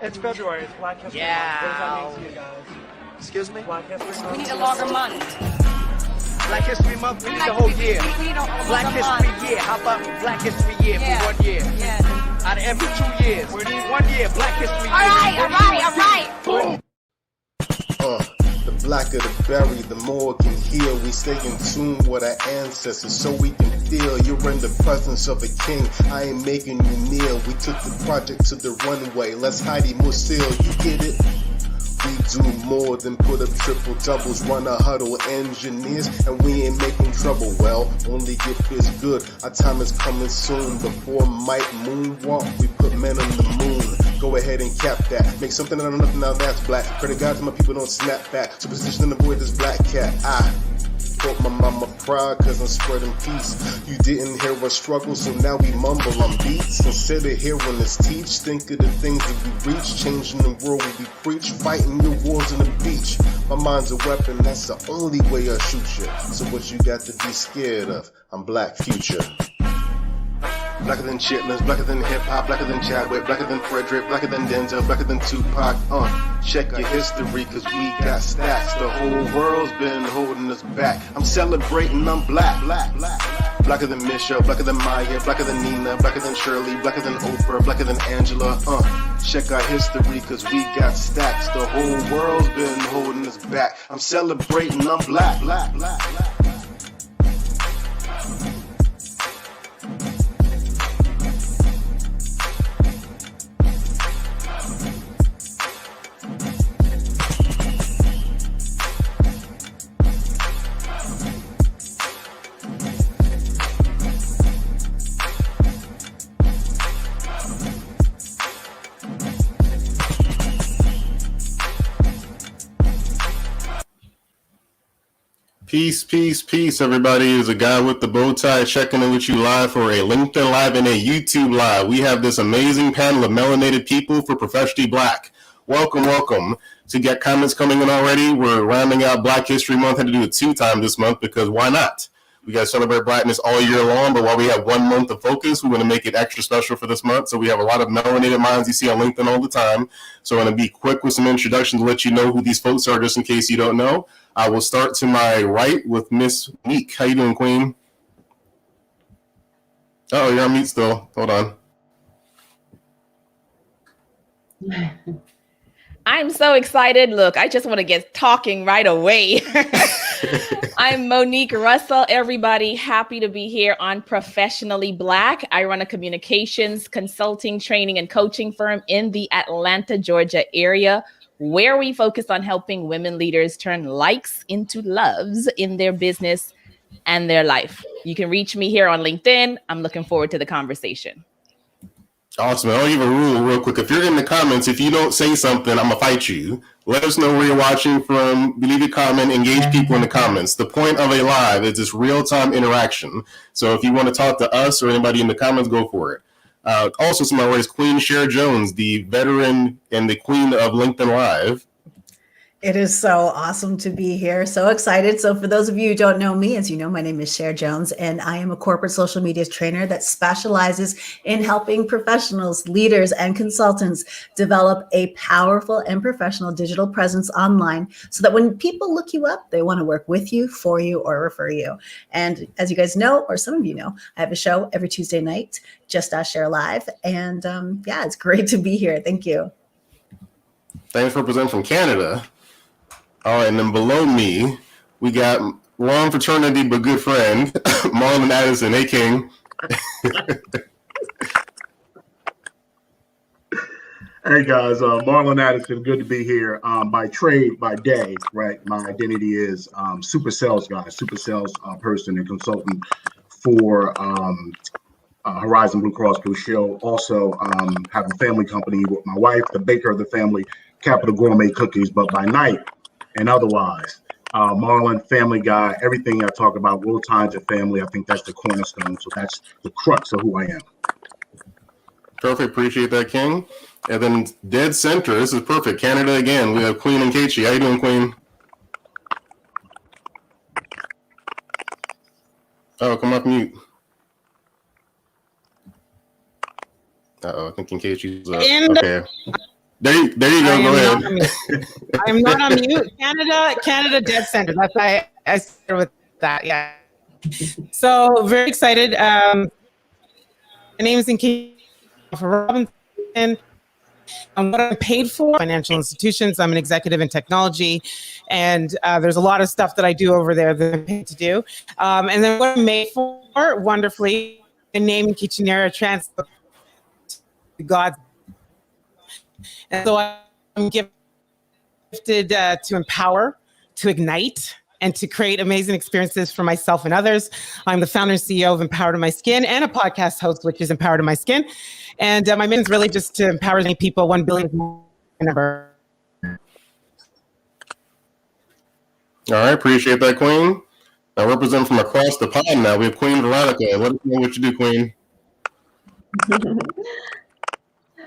It's February. It's Black History Month. What does that mean to you guys? Excuse me? Black History Month. We need a longer month. Black History Month? We need the whole year. We need a Black History Year. How about Black History Year for 1 year? Yeah. Out of every 2 years. We need 1 year. Black History Year. All right. Boom. The blacker the berry, the more it can heal. We stay in tune with our ancestors so we can feel you're in the presence of a king. I ain't making you kneel. We took the project to the runway. Let's hide more seal. You get it? We do more than put up triple doubles, run a huddle, engineers, and we ain't making trouble. Well, only gift is good. Our time is coming soon. Before Mike moonwalk, we put men on the moon. Go ahead and cap that. Make something out of nothing, now that's black. Pray to God my people don't snap back. Superstition and avoid this black cat. I hope my mama proud cause I'm spreading peace. You didn't hear us struggle, so now we mumble on beats. Instead of hearing us teach, think of the things that we reach. Changing the world we preach, fighting your wars on the beach. My mind's a weapon, that's the only way I shoot you. So what you got to be scared of? I'm Black Future. Blacker than chitlins, blacker than hip-hop, blacker than Chadwick, blacker than Frederick, blacker than Denzel, blacker than Tupac. Check your history, cause we got stacks. The whole world's been holding us back. I'm celebrating, I'm black. Blacker than Misha, blacker than Maya, blacker than Nina, blacker than Shirley, blacker than Oprah, blacker than Angela. Check our history, cause we got stacks. The whole world's been holding us back. I'm celebrating, I'm black. Peace, everybody. It's a guy with the bow tie checking in with you live for a LinkedIn Live and a YouTube Live. We have this amazing panel of melanated people for Professionally Black. Welcome. To get comments coming in already, we're rounding out Black History Month. Had to do it 2 times this month because why not? We got to celebrate Blackness all year long, but while we have 1 month of focus, we want to make it extra special for this month. So we have a lot of melanated minds you see on LinkedIn all the time. So I'm going to be quick with some introductions to let you know who these folks are, just in case you don't know. I will start to my right with Miss Meek. How you doing, Queen? Oh, you're on mute still. Hold on. I'm so excited. Look, I just want to get talking right away. I'm Monique Russell. Everybody, happy to be here on Professionally Black. I run a communications, consulting, training, and coaching firm in the Atlanta, Georgia area, where we focus on helping women leaders turn likes into loves in their business and their life. You can reach me here on LinkedIn. I'm looking forward to the conversation. Awesome. I'll give a rule real quick. If you're in the comments, if you don't say something, I'm going to fight you. Let us know where you're watching from. Leave a comment. Engage people in the comments. The point of a live is this real-time interaction. So if you want to talk to us or anybody in the comments, go for it. Also, to my right is Queen Cher Jones, the veteran and the queen of LinkedIn Live. It is so awesome to be here. So excited. So for those of you who don't know me, as you know, my name is Cher Jones, and I am a corporate social media trainer that specializes in helping professionals, leaders, and consultants develop a powerful and professional digital presence online so that when people look you up, they want to work with you, for you, or refer you. And as you guys know, or some of you know, I have a show every Tuesday night, Just Us Share Live. And yeah, it's great to be here. Thank you. Thanks for presenting from Canada. All right, and then below me, we got long fraternity but good friend, Marlon Addison. Hey, King. Hey, guys. Marlon Addison, good to be here. By trade, by day, right? My identity is super sales guy, super sales person and consultant for Horizon Blue Cross Blue Shield. Also have a family company with my wife, the baker of the family, Capital Gourmet Cookies, but by night, and otherwise, Marlon, family guy, everything I talk about, world ties of family, I think that's the cornerstone. So that's the crux of who I am. Perfect. Appreciate that, King. And then dead center, this is perfect. Canada again. We have Queen and Keiichi. How you doing, Queen? Oh, come off mute. Uh-oh, I think Keiichi's up. Okay. There you go. Go ahead. I'm not on mute. Canada Dead Center. That's why I started with that. Yeah. So very excited. My name is for Robinson. And what I'm paid for, financial institutions. I'm an executive in technology, and there's a lot of stuff that I do over there that I'm paid to do. And then what I'm made for, wonderfully, in name Kitchenera translate God. And so I'm gifted to empower, to ignite, and to create amazing experiences for myself and others. I'm the founder and CEO of Empowered in My Skin and a podcast host, which is Empowered in My Skin. And my mission is really just to empower as many people, 1 billion number. All right, appreciate that, Queen. Now, representing from across the pond now, we have Queen Veronica. Let us know what you do, Queen.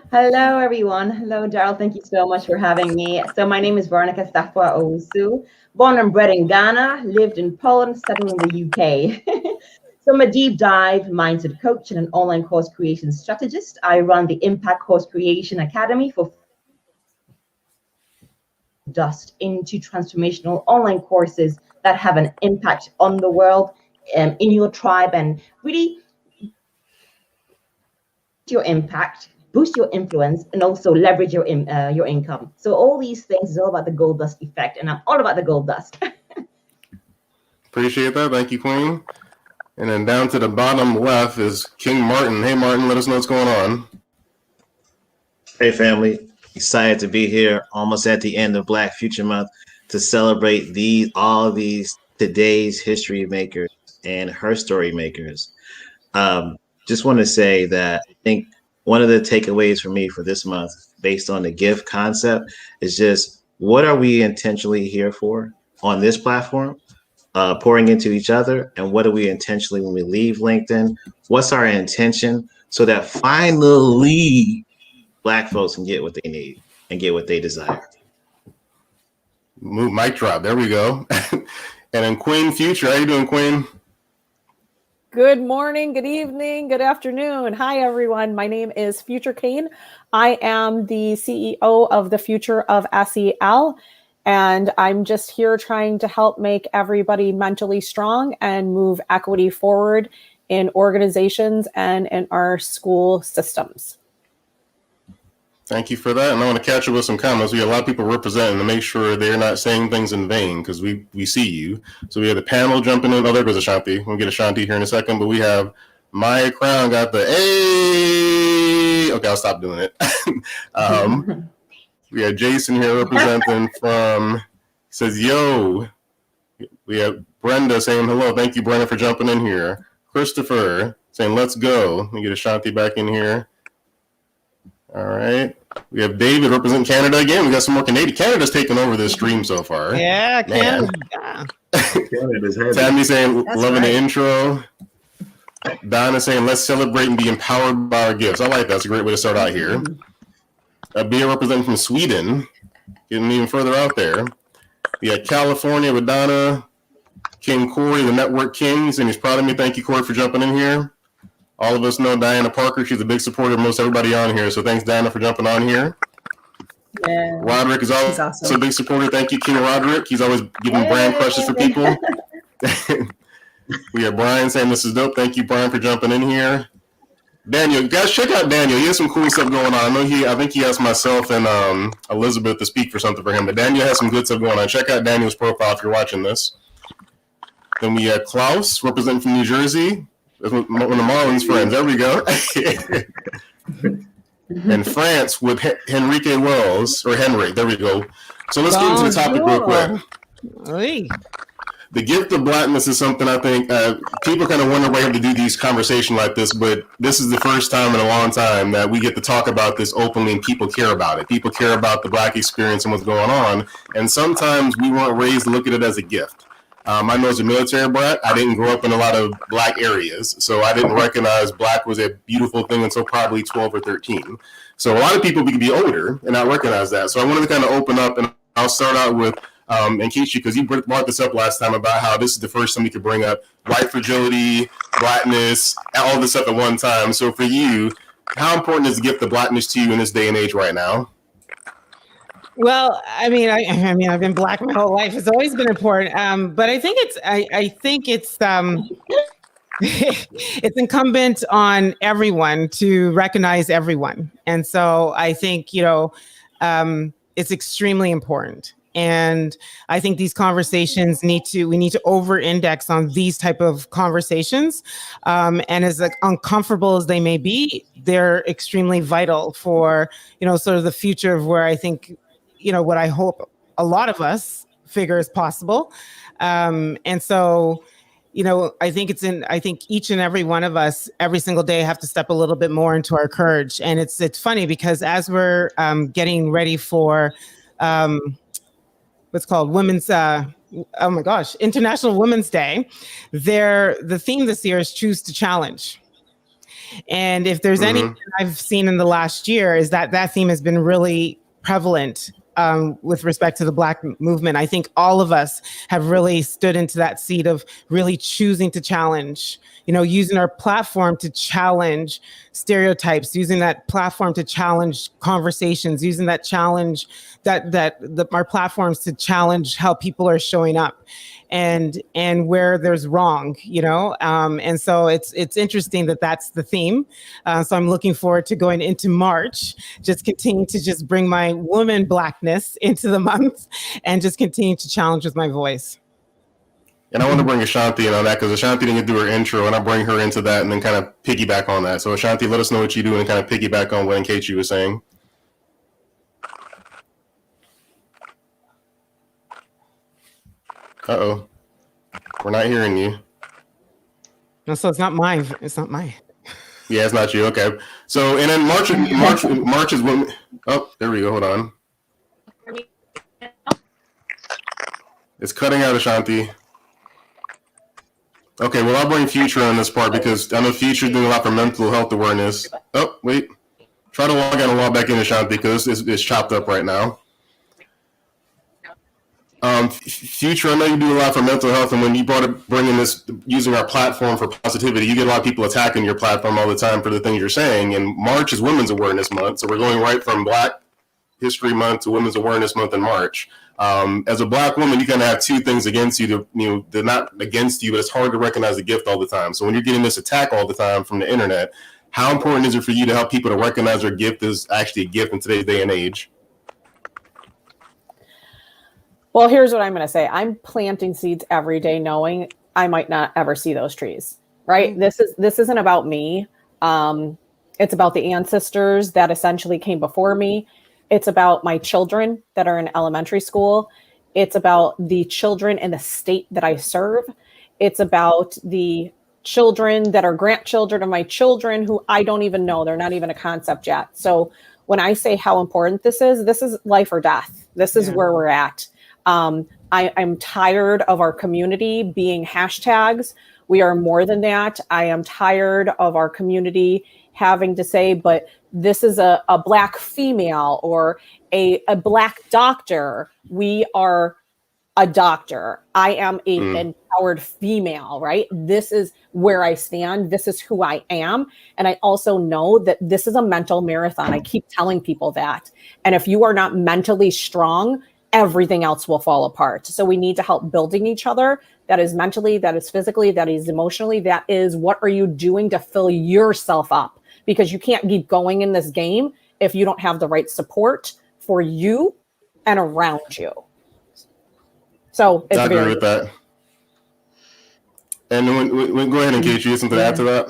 Hello, everyone. Hello, Daryl. Thank you so much for having me. So my name is Veronica Stafford Owusu. Born and bred in Ghana, lived in Poland, studying in the UK. So I'm a deep dive mindset coach and an online course creation strategist. I run the Impact Course Creation Academy for dust into transformational online courses that have an impact on the world, in your tribe, and really your impact, boost your influence, and also leverage your income. So all these things is all about the gold dust effect, and I'm all about the gold dust. Appreciate that. Thank you, Queen. And then down to the bottom left is King Martin. Hey, Martin, let us know what's going on. Hey, family. Excited to be here, almost at the end of Black Future Month, to celebrate all these today's history makers and her story makers. Just want to say that I think one of the takeaways for me for this month, based on the gift concept, is just what are we intentionally here for on this platform? Pouring into each other, and what do we intentionally when we leave LinkedIn? What's our intention so that finally Black folks can get what they need and get what they desire? Mic drop. There we go. And then Queen Future, how you doing, Queen? Good morning, good evening, good afternoon. Hi, everyone. My name is Future Kane. I am the CEO of the Future of SEL. And I'm just here trying to help make everybody mentally strong and move equity forward in organizations and in our school systems. Thank you for that. And I want to catch up with some comments. We have a lot of people representing to make sure they're not saying things in vain, because we see you. So we have the panel jumping in. Oh, there goes Ashanti. We'll get Ashanti here in a second. But we have Maya Crown got the A. Okay, I'll stop doing it. We have Jason here representing from, says, yo. We have Brenda saying hello. Thank you, Brenda, for jumping in here. Christopher saying, let's go. Let me get Ashanti back in here. All right. We have David representing Canada again. We got some more Canadian. Canada's taking over this stream so far. Yeah, Canada. Canada's heavy. Tammy saying, That's loving right. the intro. Donna saying, let's celebrate and be empowered by our gifts. I like that. That's a great way to start out here. Being representing from Sweden, getting even further out there. We got California with Donna. King Corey, the Network King, saying he's proud of me. Thank you, Corey, for jumping in here. All of us know Diana Parker. She's a big supporter of most everybody on here. So thanks, Diana, for jumping on here. Yeah. Roderick is always awesome. a big supporter. Thank you, King Roderick. He's always giving brand crushes for people. We have Brian saying this is dope. Thank you, Brian, for jumping in here. Daniel, guys, check out Daniel. He has some cool stuff going on. I think he asked myself and Elizabeth to speak for something for him, but Daniel has some good stuff going on. Check out Daniel's profile if you're watching this. Then we have Klaus, representing from New Jersey. That's one of Marlon's friends. There we go. And France with Henrique Wells, or Henry. There we go. So let's get into the topic real quick. The Gift of Blackness is something I think people kind of wonder why we have to do these conversations like this, but this is the first time in a long time that we get to talk about this openly and people care about it. People care about the Black experience and what's going on. And sometimes we weren't raised to look at it as a gift. I know as a military brat, I didn't grow up in a lot of Black areas, so I didn't recognize Black was a beautiful thing until probably 12 or 13. So a lot of people can be older and not recognize that. So I wanted to kind of open up, and I'll start out with and Keisha, because you brought this up last time about how this is the first time we could bring up white fragility, Blackness, all this stuff at one time. So for you, how important is the Gift of Blackness to you in this day and age right now? Well, I mean, I've been Black my whole life. It's always been important. But I think it's it's incumbent on everyone to recognize everyone. And so I think, it's extremely important. And I think these conversations we need to over-index on these type of conversations. And as uncomfortable as they may be, they're extremely vital for, sort of the future of where I think, what I hope a lot of us figure is possible. And so, I think each and every one of us every single day have to step a little bit more into our courage. And it's funny because as we're getting ready for what's called International Women's Day, the theme this year is Choose to Challenge. And if there's anything I've seen in the last year is that theme has been really prevalent with respect to the Black movement. I think all of us have really stood into that seat of really choosing to challenge, using our platform to challenge stereotypes, using that platform to challenge conversations, using that challenge our platforms to challenge how people are showing up and where there's wrong, and so it's interesting that that's the theme. So I'm looking forward to going into March, just continue to just bring my woman Blackness into the month and just continue to challenge with my voice. And I want to bring Ashanti in on that because Ashanti didn't do her intro, and I'll bring her into that and then kind of piggyback on that. So Ashanti, let us know what you do and kind of piggyback on what Nkechi was saying. Uh-oh. We're not hearing you. No, so it's not mine. Yeah, it's not you. Okay. So, and then March is when... Oh, there we go. Hold on. It's cutting out, Ashanti. Okay, well, I'll bring Future on this part because I know Future's doing a lot for mental health awareness. Oh, wait. Try to log out and log back in, Ashanti, because it's chopped up right now. Future, I know you do a lot for mental health, and when you bringing this, using our platform for positivity, you get a lot of people attacking your platform all the time for the things you're saying. And March is Women's Awareness Month, so we're going right from Black History Month to Women's Awareness Month in March. As a Black woman, you kind of have two things against you. They're not against you, but it's hard to recognize the gift all the time. So when you're getting this attack all the time from the internet, how important is it for you to help people to recognize their gift is actually a gift in today's day and age? Well, here's what I'm going to say. I'm planting seeds every day knowing I might not ever see those trees, right? This isn't about me. It's about the ancestors that essentially came before me. It's about my children that are in elementary school. It's about the children in the state that I serve. It's about the children that are grandchildren of my children who I don't even know. They're not even a concept yet. So when I say how important this is life or death. This is where we're at. I'm tired of our community being hashtags. We are more than that. I am tired of our community having to say, but this is a Black female or a Black doctor. We are a doctor. I am an empowered female, right? This is where I stand. This is who I am. And I also know that this is a mental marathon. I keep telling people that. And if you are not mentally strong, everything else will fall apart. So we need to help building each other. That is mentally, that is physically, that is emotionally, that is what are you doing to fill yourself up? Because you can't keep going in this game if you don't have the right support for you and around you. So it's I agree with that. And when go ahead and Kate, you have something to add to that?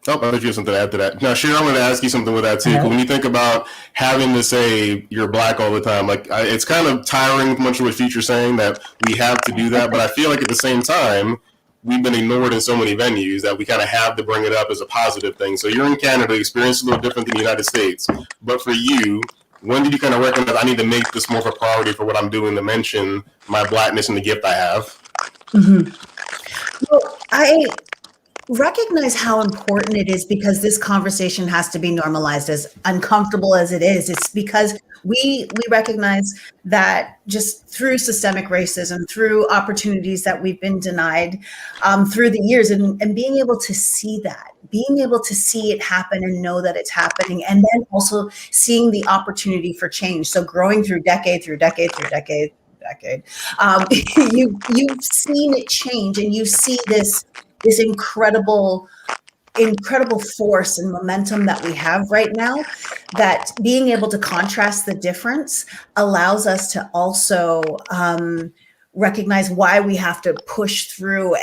Oh, I thought you have something to add to that. Now, Cheryl, I'm going to ask you something with that too. When you think about having to say you're Black all the time, it's kind of tiring, much of what Future's saying, that we have to do that. But I feel like at the same time, we've been ignored in so many venues that we kind of have to bring it up as a positive thing. So you're in Canada, experience a little different than the United States. But for you, when did you kind of recognize I need to make this more of a priority for what I'm doing to mention my Blackness and the gift I have? Well, I recognize how important it is because this conversation has to be normalized, as uncomfortable as it is. It's because we recognize that just through systemic racism, through opportunities that we've been denied through the years, and being able to see that, being able to see it happen and know that it's happening, and then also seeing the opportunity for change. So growing through decade, you've seen it change, and you see this incredible force and momentum that we have right now, that being able to contrast the difference allows us to also recognize why we have to push through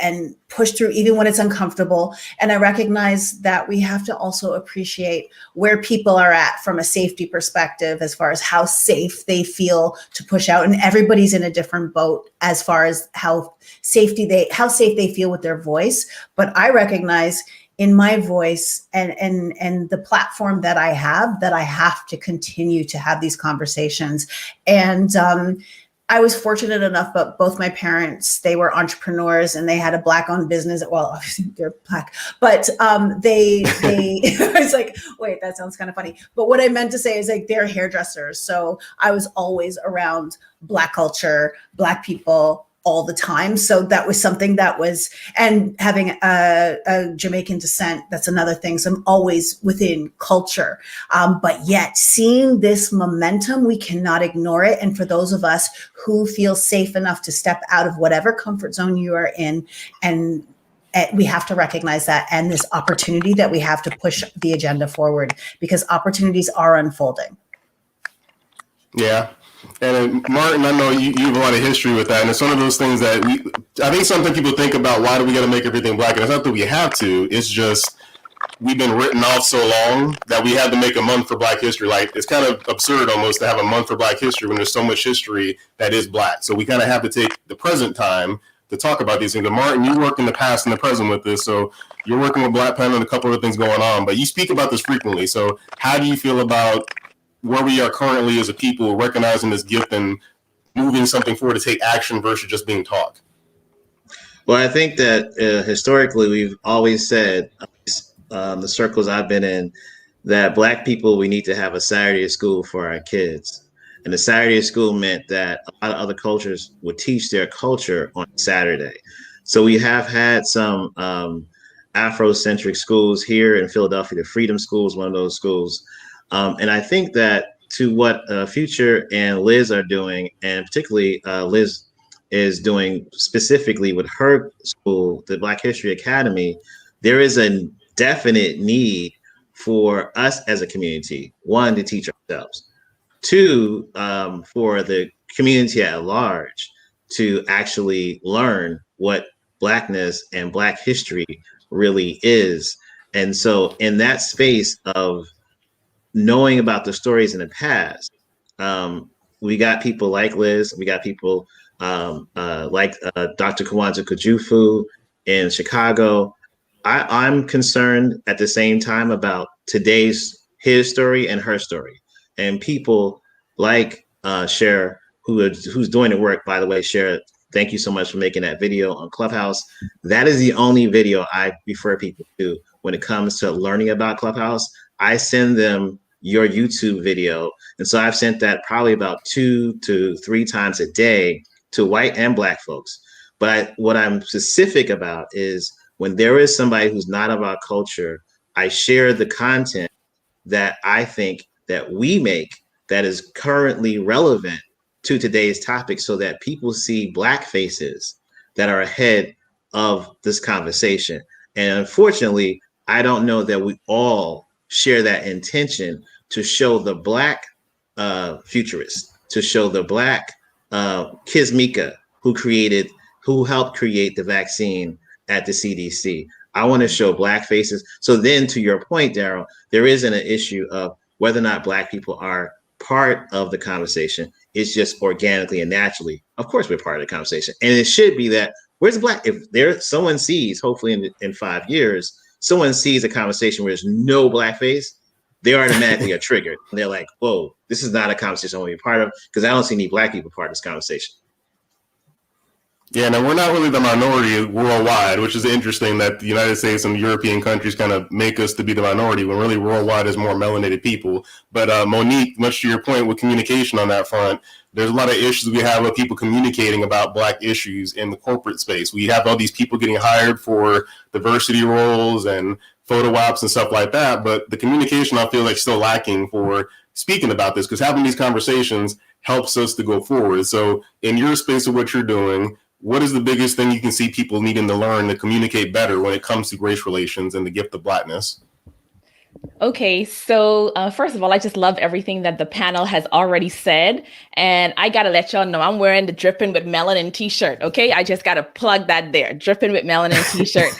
even when it's uncomfortable. And I recognize that we have to also appreciate where people are at from a safety perspective, as far as how safe they feel to push out. And everybody's in a different boat as far as how safe they feel with their voice. But I recognize in my voice and the platform that I have to continue to have these conversations. And I was fortunate enough, but both my parents, they were entrepreneurs and they had a Black-owned business. Well, obviously they're Black, but they I was like, wait, that sounds kind of funny. But what I meant to say is, like, they're hairdressers. So I was always around Black culture, Black people all the time. So that was something that was, and having a Jamaican descent, that's another thing. So I'm always within culture. But yet seeing this momentum, we cannot ignore it. And for those of us who feel safe enough to step out of whatever comfort zone you are in, and we have to recognize that, and this opportunity that we have to push the agenda forward, because opportunities are unfolding. Yeah. And Martin, I know you have a lot of history with that, and it's one of those things that I think sometimes people think about, why do we got to make everything Black? And it's not that we have to, it's just we've been written off so long that we had to make a month for Black history. Like, it's kind of absurd almost to have a month for Black history when there's so much history that is Black. So we kind of have to take the present time to talk about these things. But Martin, you work in the past and the present with this, so you're working with Black Pen and a couple of things going on, but you speak about this frequently. So how do you feel about where we are currently as a people, recognizing this gift and moving something forward to take action versus just being taught? Well, I think that historically we've always said, the circles I've been in, that Black people, we need to have a Saturday of school for our kids. And the Saturday of school meant that a lot of other cultures would teach their culture on Saturday. So we have had some Afrocentric schools here in Philadelphia. The Freedom School is one of those schools. And I think that to what Future and Liz are doing, and particularly Liz is doing specifically with her school, the Black History Academy, there is a definite need for us as a community, one, to teach ourselves, two, for the community at large to actually learn what Blackness and Black history really is. And so in that space of knowing about the stories in the past, we got people like Liz, we got people like Dr. Kwanzaa Kujufu in Chicago. I'm concerned at the same time about his story and her story, and people like Cher, who's doing the work. By the way, Cher, thank you so much for making that video on Clubhouse. That is the only video I refer people to when it comes to learning about Clubhouse. I send them your YouTube video. And so I've sent that probably about 2 to 3 times a day to white and Black folks. But what I'm specific about is when there is somebody who's not of our culture, I share the content that I think that we make that is currently relevant to today's topic, so that people see Black faces that are ahead of this conversation. And unfortunately, I don't know that we all share that intention to show the Black futurists, to show the Black Kismika who helped create the vaccine at the CDC. I want to show Black faces. So then, to your point, Daryl, there isn't an issue of whether or not Black people are part of the conversation. It's just organically and naturally. Of course, we're part of the conversation. And it should be that, where's the Black? If someone sees, hopefully in 5 years, someone sees a conversation where there's no Black face, they automatically are triggered. And they're like, whoa, this is not a conversation I want to be part of, because I don't see any Black people part of this conversation. Yeah, now we're not really the minority worldwide, which is interesting that the United States and European countries kind of make us to be the minority when really worldwide is more melanated people. But Monique, much to your point with communication on that front, there's a lot of issues we have with people communicating about Black issues in the corporate space. We have all these people getting hired for diversity roles and photo ops and stuff like that. But the communication, I feel like, still lacking for speaking about this, because having these conversations helps us to go forward. So in your space of what you're doing, what is the biggest thing you can see people needing to learn to communicate better when it comes to race relations and the gift of Blackness? Okay, so first of all, I just love everything that the panel has already said. And I got to let y'all know I'm wearing the Dripping with Melanin t-shirt. Okay, I just got to plug that there. Dripping with Melanin t-shirt.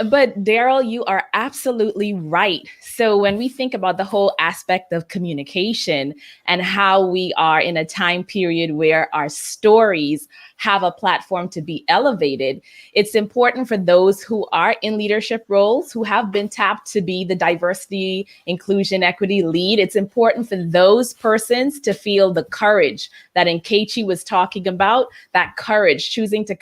But Daryl, you are absolutely right. So when we think about the whole aspect of communication and how we are in a time period where our stories have a platform to be elevated, it's important for those who are in leadership roles, who have been tapped to be the diversity, inclusion, equity lead. It's important for those persons to feel the courage that Nkechi was talking about, that courage, choosing to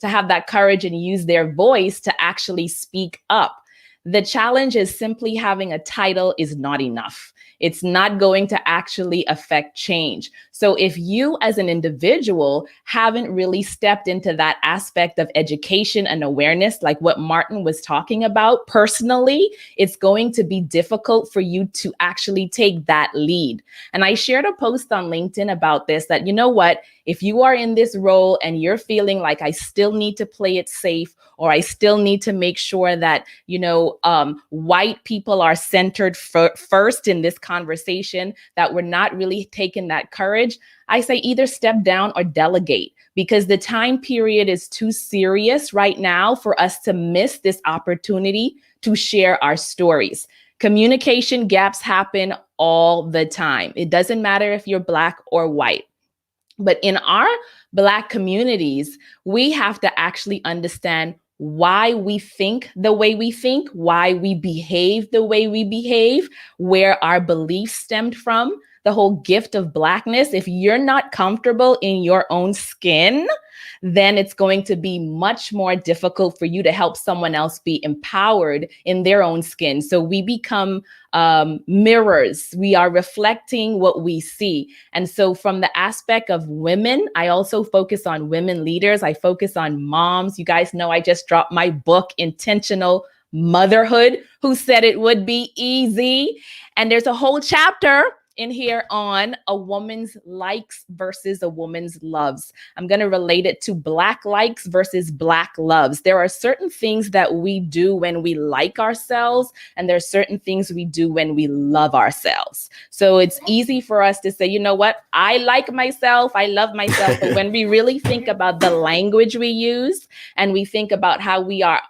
have that courage and use their voice to actually speak up. The challenge is simply having a title is not enough. It's not going to actually affect change. So if you as an individual haven't really stepped into that aspect of education and awareness, like what Martin was talking about personally, it's going to be difficult for you to actually take that lead. And I shared a post on LinkedIn about this, that, you know what, if you are in this role and you're feeling like I still need to play it safe, or I still need to make sure that, white people are centered first in this conversation, that we're not really taking that courage, I say either step down or delegate, because the time period is too serious right now for us to miss this opportunity to share our stories. Communication gaps happen all the time. It doesn't matter if you're Black or white. But in our Black communities, we have to actually understand why we think the way we think, why we behave the way we behave, where our beliefs stemmed from, the whole gift of Blackness. If you're not comfortable in your own skin, then it's going to be much more difficult for you to help someone else be empowered in their own skin. So we become mirrors. We are reflecting what we see. And so from the aspect of women, I also focus on women leaders. I focus on moms. You guys know I just dropped my book, Intentional Motherhood, Who Said It Would Be Easy. And there's a whole chapter in here on a woman's likes versus a woman's loves. I'm going to relate it to Black likes versus Black loves. There are certain things that we do when we like ourselves, and there are certain things we do when we love ourselves. So it's easy for us to say, you know what, I like myself, I love myself. But when we really think about the language we use, and we think about how we are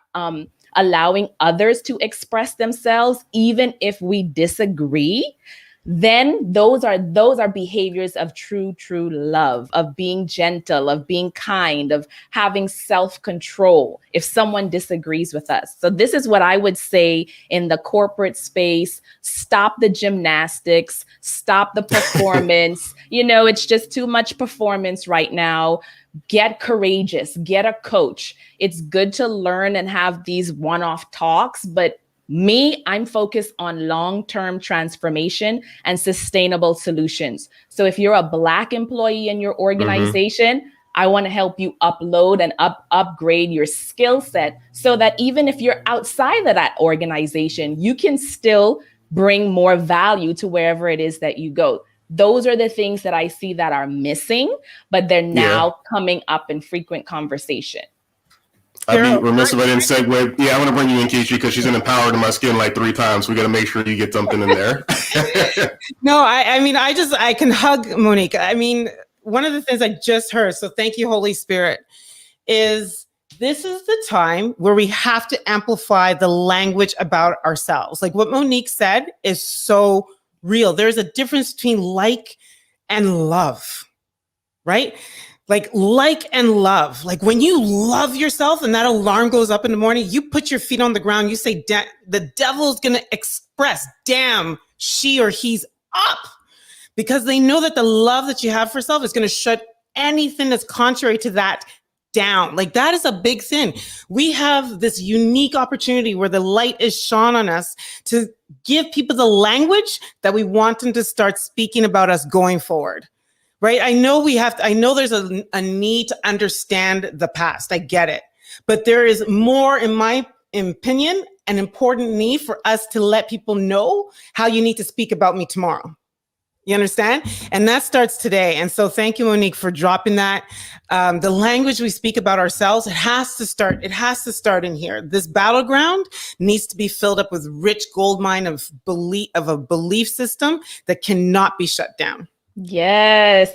allowing others to express themselves, even if we disagree, then those are behaviors of true love, of being gentle, of being kind, of having self-control if someone disagrees with us. So this is what I would say in the corporate space. Stop the gymnastics, stop the performance. It's just too much performance right now. Get courageous, get a coach. It's good to learn and have these one-off talks, but I'm focused on long-term transformation and sustainable solutions. So if you're a Black employee in your organization, I want to help you upload and upgrade your skill set so that even if you're outside of that organization, you can still bring more value to wherever it is that you go. Those are the things that I see that are missing, but they're now coming up in frequent conversation. I'd be remiss if I didn't segue. Yeah, I want to bring you in, Keisha, because she's been empowered in my skin like 3 times. We got to make sure you get something in there. No, I can hug Monique. I mean, one of the things I just heard, so thank you, Holy Spirit, is this is the time where we have to amplify the language about ourselves. Like what Monique said is so real. There's a difference between like and love, right? Like and love. Like when you love yourself and that alarm goes up in the morning, you put your feet on the ground, you say, the devil's going to express, damn, she or he's up. Because they know that the love that you have for yourself is going to shut anything that's contrary to that down. Like that is a big thing. We have this unique opportunity where the light is shone on us to give people the language that we want them to start speaking about us going forward. Right? I know there's a need to understand the past. I get it. But there is more, in my opinion, an important need for us to let people know how you need to speak about me tomorrow. You understand? And that starts today. And so thank you, Monique, for dropping that. The language we speak about ourselves, it has to start in here. This battleground needs to be filled up with rich gold mine of a belief system that cannot be shut down. Yes.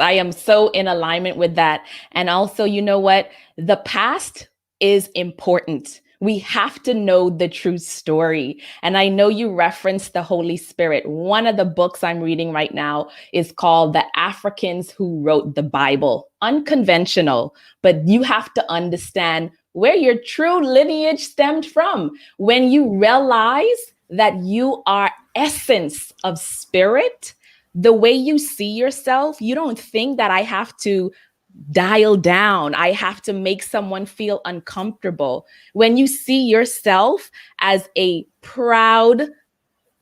I am so in alignment with that. And also, you know what? The past is important. We have to know the true story. And I know you referenced the Holy Spirit. One of the books I'm reading right now is called The Africans Who Wrote the Bible. Unconventional, but you have to understand where your true lineage stemmed from. When you realize that you are essence of spirit, the way you see yourself, you don't think that I have to dial down. I have to make someone feel uncomfortable. When you see yourself as a proud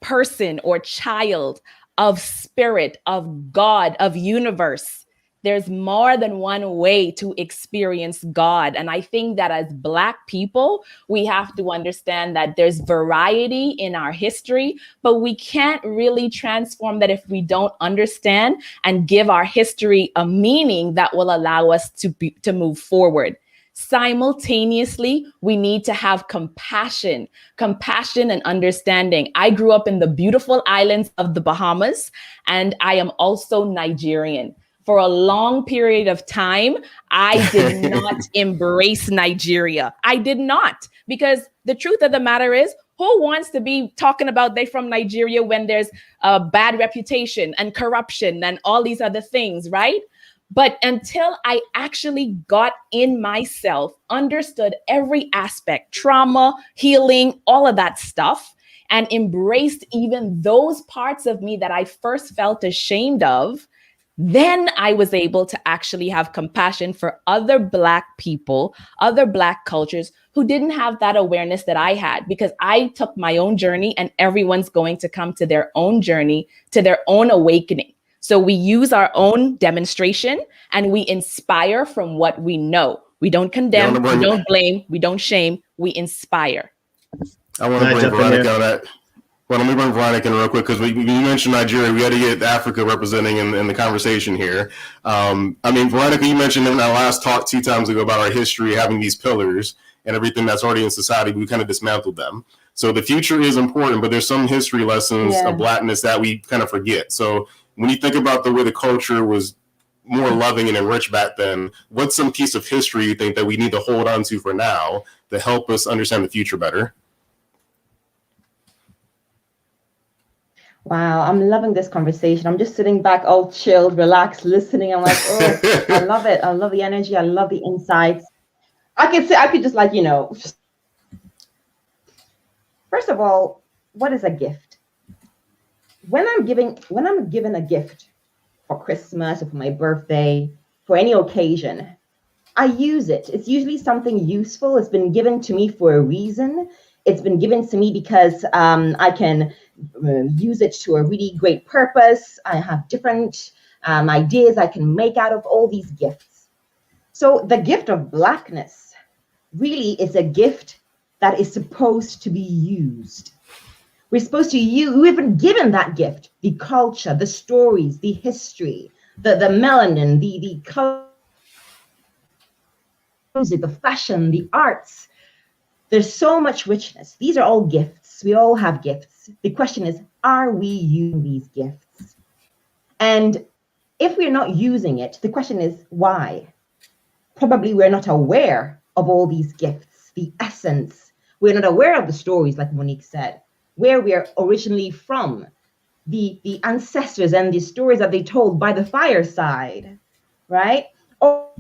person or child of spirit, of God, of universe, there's more than one way to experience God. And I think that as Black people, we have to understand that there's variety in our history, but we can't really transform that if we don't understand and give our history a meaning that will allow us to move forward. Simultaneously, we need to have compassion and understanding. I grew up in the beautiful islands of the Bahamas, and I am also Nigerian. For a long period of time, I did not embrace Nigeria. I did not, because the truth of the matter is, who wants to be talking about they from Nigeria when there's a bad reputation and corruption and all these other things, right? But until I actually got in myself, understood every aspect, trauma, healing, all of that stuff, and embraced even those parts of me that I first felt ashamed of, then I was able to actually have compassion for other Black people, other Black cultures who didn't have that awareness that I had, because I took my own journey, and everyone's going to come to their own journey, to their own awakening. So we use our own demonstration and we inspire from what we know. We don't condemn, we don't blame, we don't shame, we inspire. I want to bring Veronica on that. Well, let me bring Veronica in real quick, because you mentioned Nigeria. We got to get Africa representing in the conversation here. I mean, Veronica, you mentioned in our last talk 2 times ago about our history having these pillars and everything that's already in society. We kind of dismantled them. So the future is important, but there's some history lessons of Blackness that we kind of forget. So when you think about the way the culture was more loving and enriched back then, what's some piece of history you think that we need to hold on to for now to help us understand the future better? Wow, I'm loving this conversation. I'm just sitting back all chilled, relaxed, listening. I'm like, oh, I love it. I love the energy. I love the insights. I could just like, first of all, what is a gift? When I'm given a gift for Christmas or for my birthday, for any occasion, I use it. It's usually something useful. It's been given to me for a reason. It's been given to me because I can use it to a really great purpose. I have different ideas I can make out of all these gifts. So the gift of Blackness really is a gift that is supposed to be used. We're supposed to use, we've been given that gift, the culture, the stories, the history, the melanin, the color, music, the fashion, the arts. There's so much richness. These are all gifts. We all have gifts. The question is, are we using these gifts? And if we're not using it, the question is, why? Probably we're not aware of all these gifts, the essence. We're not aware of the stories, like Monique said, where we are originally from, the ancestors and the stories that they told by the fireside, right? Or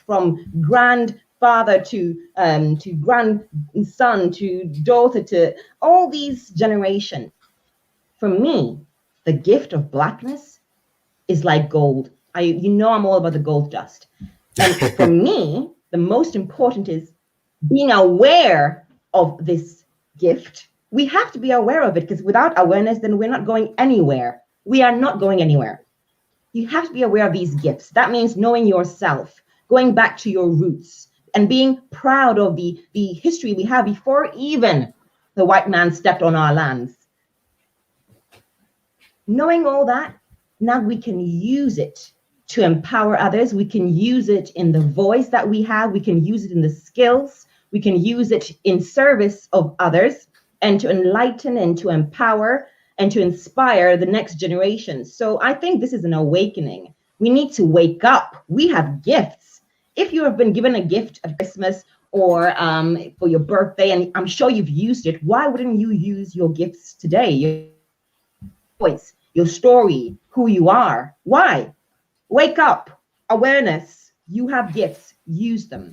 from grandfather to grandson to daughter to all these generations. For me, the gift of Blackness is like gold. I'm all about the gold dust. And for me, the most important is being aware of this gift. We have to be aware of it, because without awareness, then we're not going anywhere. We are not going anywhere. You have to be aware of these gifts. That means knowing yourself, going back to your roots, and being proud of the history we have before even the white man stepped on our lands. Knowing all that, now we can use it to empower others. We can use it in the voice that we have. We can use it in the skills. We can use it in service of others, and to enlighten and to empower and to inspire the next generation. So I think this is an awakening. We need to wake up. We have gifts. If you have been given a gift at Christmas or for your birthday, and I'm sure you've used it, why wouldn't you use your gifts today? Your voice, your story, who you are. Why? Wake up. Awareness. You have gifts. Use them.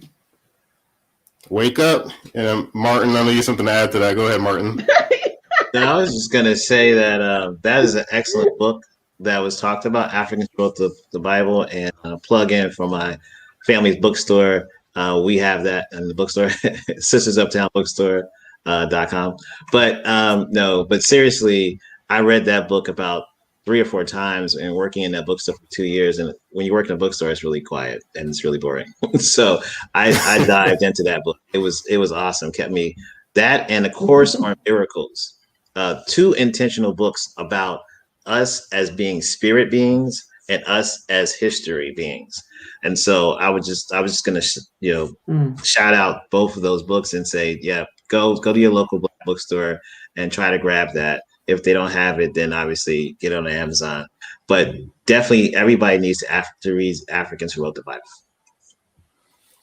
Wake up. And Martin, I know you have something to add to that. Go ahead, Martin. Now, I was just going to say that that is an excellent book that was talked about. Africans wrote the Bible, and plug in for my family's bookstore. We have that in the bookstore, sistersuptownbookstore.com. But seriously, I read that book about 3 or 4 times, and working in that bookstore for 2 years. And when you work in a bookstore, it's really quiet and it's really boring. So I dived into that book. It was awesome. Kept me that, and A Course on Miracles, 2 intentional books about us as being spirit beings and us as history beings. And so I was just going to, shout out both of those books and say, yeah, go to your local bookstore and try to grab that. If they don't have it, then obviously get on Amazon. But definitely everybody needs to read Africans who wrote the Bible.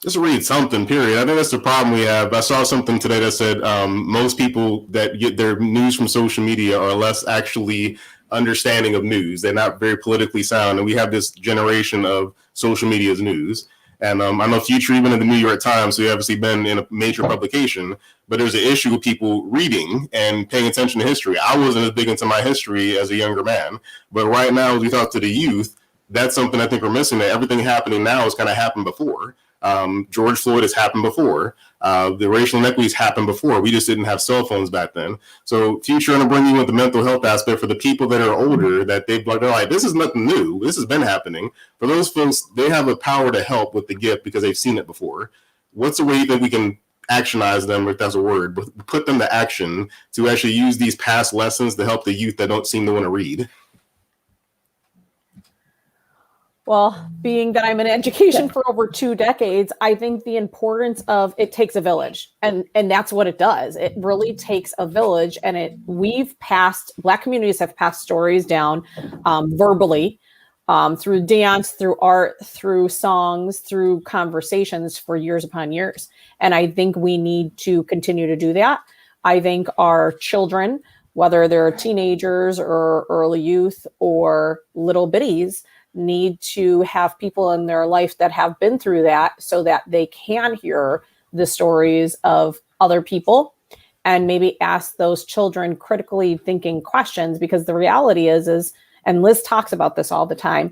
Just read something, period. I think that's the problem we have. I saw something today that said most people that get their news from social media are less actually understanding of news. They're not very politically sound. And we have this generation of social media's news. And I know Future, even in the New York Times, so you obviously been in a major publication, but there's an issue with people reading and paying attention to history. I wasn't as big into my history as a younger man, but right now, as we talk to the youth, that's something I think we're missing, that everything happening now has kind of happened before. George Floyd has happened before. The racial inequities happened before. We just didn't have cell phones back then. So Future, I'm going to bring you with the mental health aspect for the people that are older, that they're like, this is nothing new. This has been happening. For those folks, they have a power to help with the gift because they've seen it before. What's a way that we can actionize them, if that's a word, but put them to action to actually use these past lessons to help the youth that don't seem to want to read? Well, being that I'm in education for over 2 decades, I think the importance of it takes a village, and that's what it does. It really takes a village, and Black communities have passed stories down verbally, through dance, through art, through songs, through conversations for years upon years. And I think we need to continue to do that. I think our children, whether they're teenagers or early youth or little bitties, need to have people in their life that have been through that so that they can hear the stories of other people and maybe ask those children critically thinking questions. Because the reality is, and Liz talks about this all the time,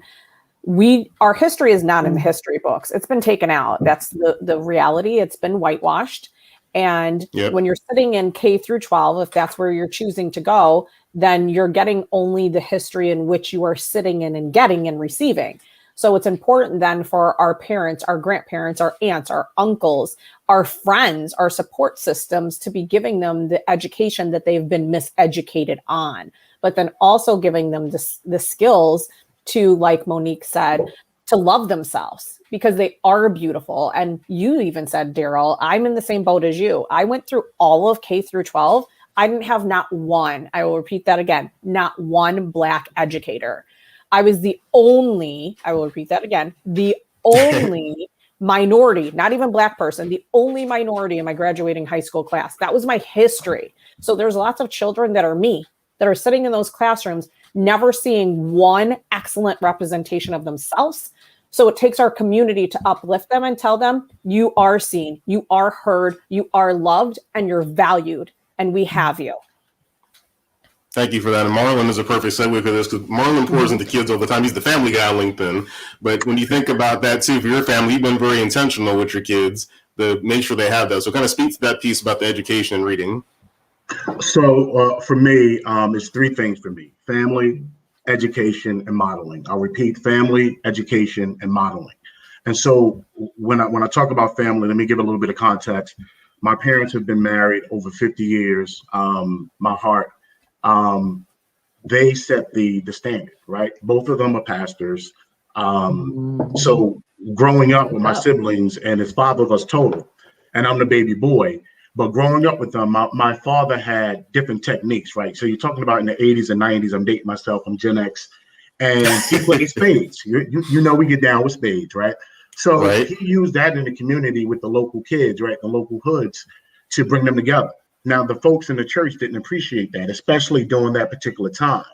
our history is not in the history books. It's been taken out. That's the reality. It's been whitewashed. And when you're sitting in K through 12, if that's where you're choosing to go, then you're getting only the history in which you are sitting in and getting and receiving. So it's important then for our parents, our grandparents, our aunts, our uncles, our friends, our support systems to be giving them the education that they've been miseducated on, but then also giving them the skills to, like Monique said, to love themselves, because they are beautiful. And you even said, Daryl, I'm in the same boat as you. I went through all of K through 12. I didn't have not one, I will repeat that again, not one Black educator. I was the only, I will repeat that again, the only minority, not even Black person, the only minority in my graduating high school class. That was my history. So there's lots of children that are me, that are sitting in those classrooms, never seeing one excellent representation of themselves. So it takes our community to uplift them and tell them, you are seen, you are heard, you are loved, and you're valued, and we have you. Thank you for that. And Marlon is a perfect segue for this, because Marlon pours into kids all the time. He's the family guy on LinkedIn. But when you think about that too, for your family, you've been very intentional with your kids to make sure they have that. So kind of speak to that piece about the education and reading. So for me, it's 3 things for me: family, education, and modeling. I'll repeat: family, education, and modeling. And so when I talk about family, let me give a little bit of context. My parents have been married over 50 years. My heart, they set the standard, right? Both of them are pastors. So growing up with my siblings, and it's 5 of us total, and I'm the baby boy. But growing up with them, my father had different techniques, right? So you're talking about in the 80s and 90s. I'm dating myself. I'm Gen X, and he played spades. You know, we get down with spades, right? So he used that in the community with the local kids, right? The local hoods, to bring them together. Now, the folks in the church didn't appreciate that, especially during that particular time,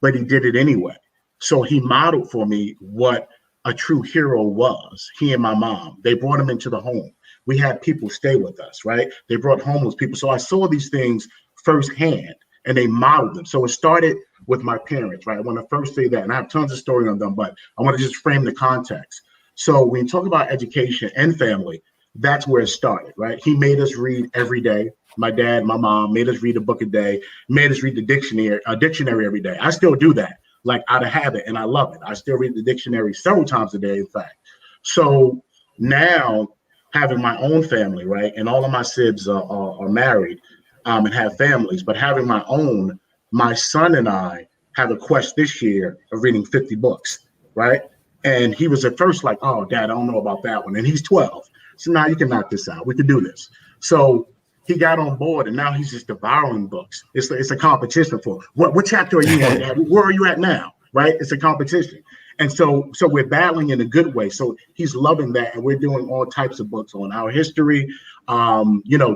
but he did it anyway. So he modeled for me what a true hero was. He and my mom, they brought him into the home. We had people stay with us, right? They brought homeless people. So I saw these things firsthand, and they modeled them. So it started with my parents, right? I want to first say that, and I have tons of story on them, but I want to just frame the context. So when you talk about education and family, that's where it started, right? He made us read every day. My dad, my mom made us read a book a day, made us read the dictionary every day. I still do that, like out of habit, and I love it. I still read the dictionary several times a day, in fact. So now, having my own family, right, and all of my sibs are married and have families, but having my own, my son and I have a quest this year of reading 50 books, right? And he was at first like, oh, Dad, I don't know about that one. And he's 12. So now you can knock this out. We can do this. So he got on board, and now he's just devouring books. It's a competition for what chapter are you on, Dad? Where are you at now? Right? It's a competition. And so we're battling in a good way. So he's loving that. And we're doing all types of books on our history,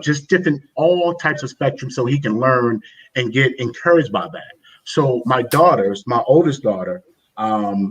just different, all types of spectrum, so he can learn and get encouraged by that. So my oldest daughter,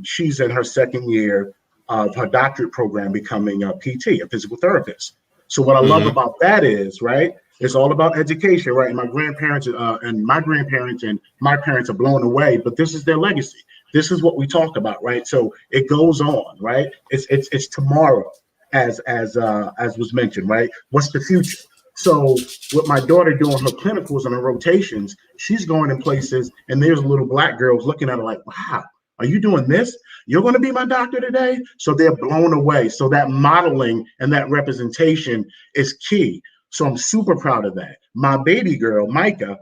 she's in her second year of her doctorate program, becoming a PT, a physical therapist. So what I love about that is, right, it's all about education, right? And my grandparents and my parents are blown away, but this is their legacy. This is what we talk about, right? So it goes on, right? It's tomorrow, as was mentioned, right? What's the future? So with my daughter doing her clinicals and her rotations, she's going in places, and there's little Black girls looking at her like, wow, are you doing this? You're going to be my doctor today? So they're blown away. So that modeling and that representation is key. So I'm super proud of that. My baby girl, Micah,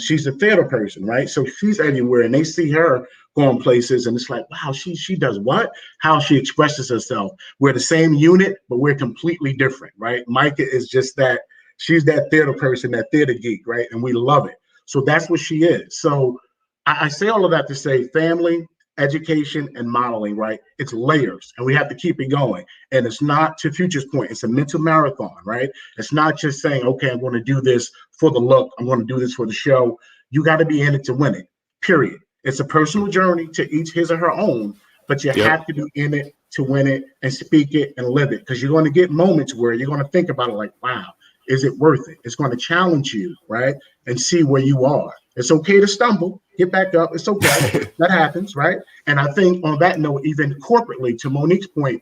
she's a theater person, right? So she's everywhere, and they see her going places, and it's like, wow, she does what? How she expresses herself. We're the same unit, but we're completely different, right? Micah is just that, she's that theater person, that theater geek, right? And we love it. So that's what she is. So I say all of that to say family, education, and modeling, right? It's layers, and we have to keep it going. And it's not, to Future's point, it's a mental marathon, right? It's not just saying, okay, I'm going to do this for the look, I'm going to do this for the show. You got to be in it to win it, period. It's a personal journey, to each his or her own, but you have to be in it to win it and speak it and live it, because you're going to get moments where you're going to think about it like, wow, is it worth it? It's going to challenge you, right? And see where you are. It's okay to stumble, get back up. It's okay. That happens, right? And I think on that note, even corporately, to Monique's point,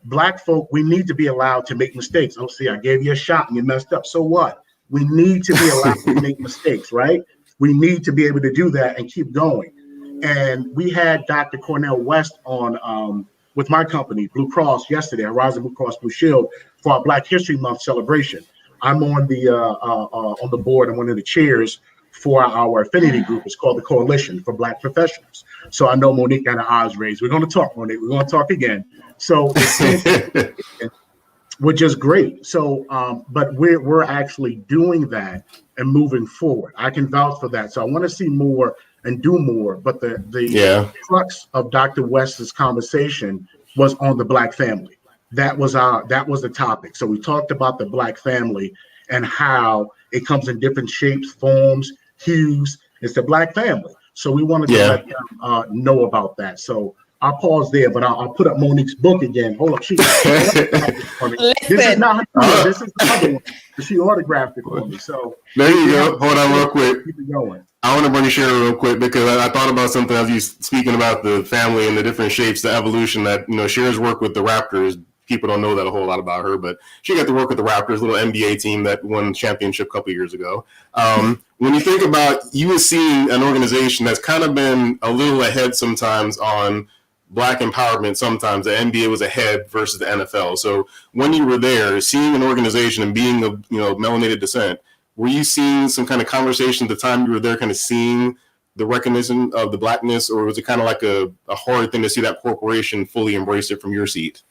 Black folk, we need to be allowed to make mistakes. Oh, see, I gave you a shot and you messed up. So what? We need to be allowed to make mistakes, right? We need to be able to do that and keep going. And we had Dr. Cornell West on with my company, Blue Cross, yesterday, Horizon Blue Cross Blue Shield, for our Black History Month celebration. I'm on the board and one of the chairs for our affinity group. It's called the Coalition for Black Professionals. So I know Monique got her eyes raised. We're going to talk, Monique. We're going to talk again. So which is great. So, but we're actually doing that and moving forward. I can vouch for that. So I want to see more and do more. But the crux of Dr. West's conversation was on the Black family. That was the topic. So we talked about the Black family and how it comes in different shapes, forms, hues. It's the Black family. So we wanted to let them know about that. So I'll pause there, but I'll put up Monique's book again. Hold up. This is not her. This is the other one. She autographed it for me. So there you go. Hold on real quick. Keep it going. I want to bring Sharon real quick because I thought about something as you speaking about the family and the different shapes, the evolution that, Sharon's work with the Raptors. People don't know that a whole lot about her, but she got to work with the Raptors, little NBA team that won the championship a couple of years ago. When you think about, you were seeing an organization that's kind of been a little ahead sometimes on Black empowerment, sometimes the NBA was ahead versus the NFL. So when you were there, seeing an organization and being of melanated descent, were you seeing some kind of conversation at the time you were there, kind of seeing the recognition of the Blackness, or was it kind of like a hard thing to see that corporation fully embrace it from your seat?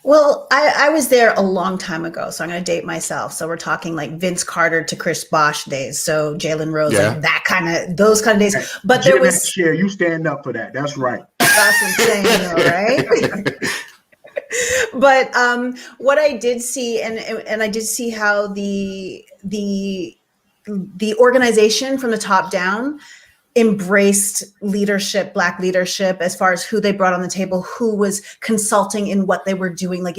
Well, I was there a long time ago, so I'm going to date myself. So we're talking like Vince Carter to Chris Bosh days. So Jalen Rose, like those kind of days. But there was share. You stand up for that. That's right. That's insane, though, right? But what I did see, and I did see how the organization from the top down embraced leadership, Black leadership, as far as who they brought on the table, who was consulting in what they were doing. Like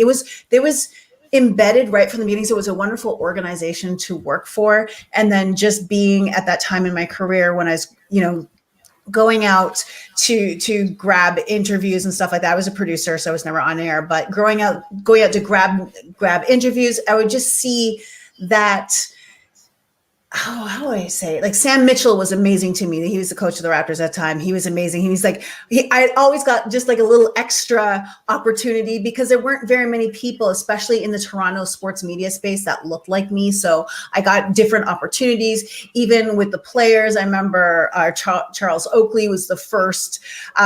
there was embedded right from the beginning. So it was a wonderful organization to work for. And then just being at that time in my career when I was, going out to grab interviews and stuff like that. I was a producer, so I was never on air, but going out to grab interviews, I would just see that. How do I say it? Like Sam Mitchell was amazing to me. He was the coach of the Raptors at that time. He was amazing. He was like, I always got just like a little extra opportunity because there weren't very many people, especially in the Toronto sports media space, that looked like me. So I got different opportunities, even with the players. I remember Charles Oakley was the first,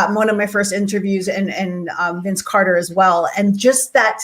one of my first interviews, and Vince Carter as well. And just that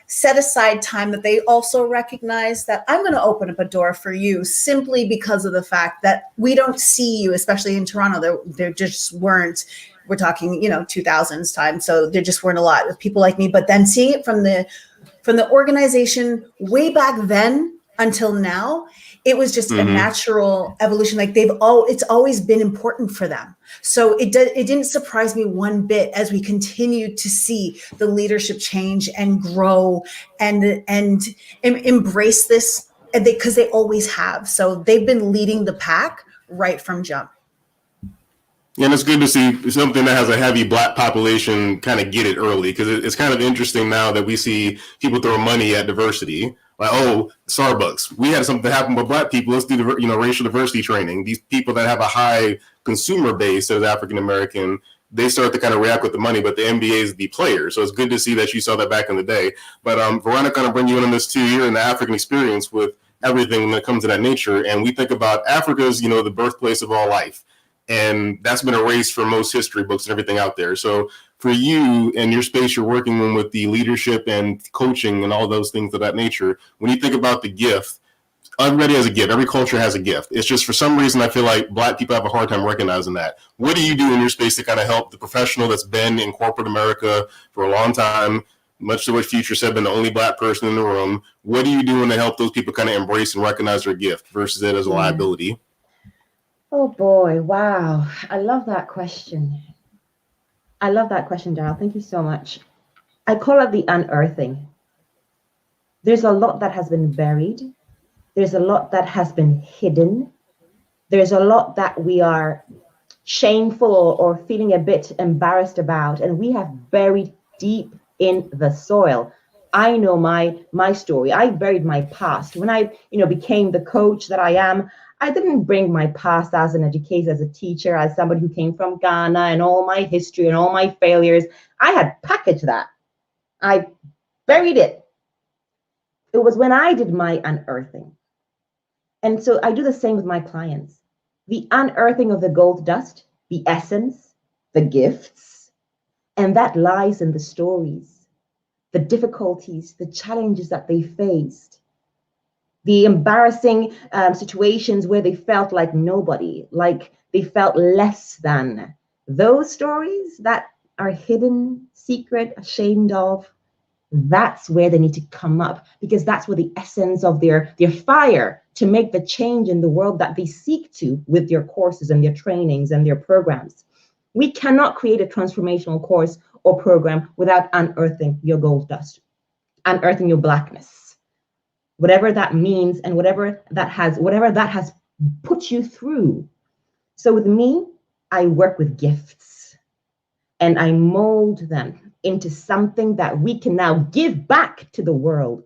set aside time that they also recognize that I'm going to open up a door for you simply because of the fact that we don't see you, especially in Toronto. There just weren't, we're talking, 2000s time. So there just weren't a lot of people like me, but then seeing it from the organization way back then until now, it was just a natural evolution. Like it's always been important for them. So it didn't surprise me one bit as we continued to see the leadership change and grow and embrace this, because they always have. So they've been leading the pack right from jump. And it's good to see something that has a heavy Black population kind of get it early, because it's kind of interesting now that we see people throw money at diversity. Like, oh, Starbucks, we had something happen with Black people. Let's do the racial diversity training. These people that have a high consumer base as African American, they start to kind of react with the money, but the NBA is the player. So it's good to see that you saw that back in the day. But Veronica, kind of bring you in on this too. You're in the African experience with everything that comes to that nature, and we think about Africa as the birthplace of all life. And that's been erased from most history books and everything out there. So for you and your space you're working in with the leadership and coaching and all those things of that nature, when you think about the gift, everybody has a gift. Every culture has a gift. It's just for some reason I feel like Black people have a hard time recognizing that. What do you do in your space to kind of help the professional that's been in corporate America for a long time, much to what Future said, been the only Black person in the room? What are you doing to help those people kind of embrace and recognize their gift versus it as a liability? Oh boy, wow. I love that question. Daryl. Thank you so much. I call it the unearthing. There's a lot that has been buried. There's a lot that has been hidden. There's a lot that we are shameful or feeling a bit embarrassed about, and we have buried deep in the soil. I know my story. I buried my past. When I, became the coach that I am, I didn't bring my past as an educator, as a teacher, as somebody who came from Ghana and all my history and all my failures. I had packaged that. I buried it. It was when I did my unearthing. And so I do the same with my clients. The unearthing of the gold dust, the essence, the gifts, and that lies in the stories, the difficulties, the challenges that they faced. The embarrassing situations where they felt like nobody, like they felt less than. Those stories that are hidden, secret, ashamed of, that's where they need to come up, because that's where the essence of their fire to make the change in the world that they seek to with their courses and their trainings and their programs. We cannot create a transformational course or program without unearthing your gold dust, unearthing your Blackness. Whatever that means and whatever that has put you through. So with me, I work with gifts and I mold them into something that we can now give back to the world.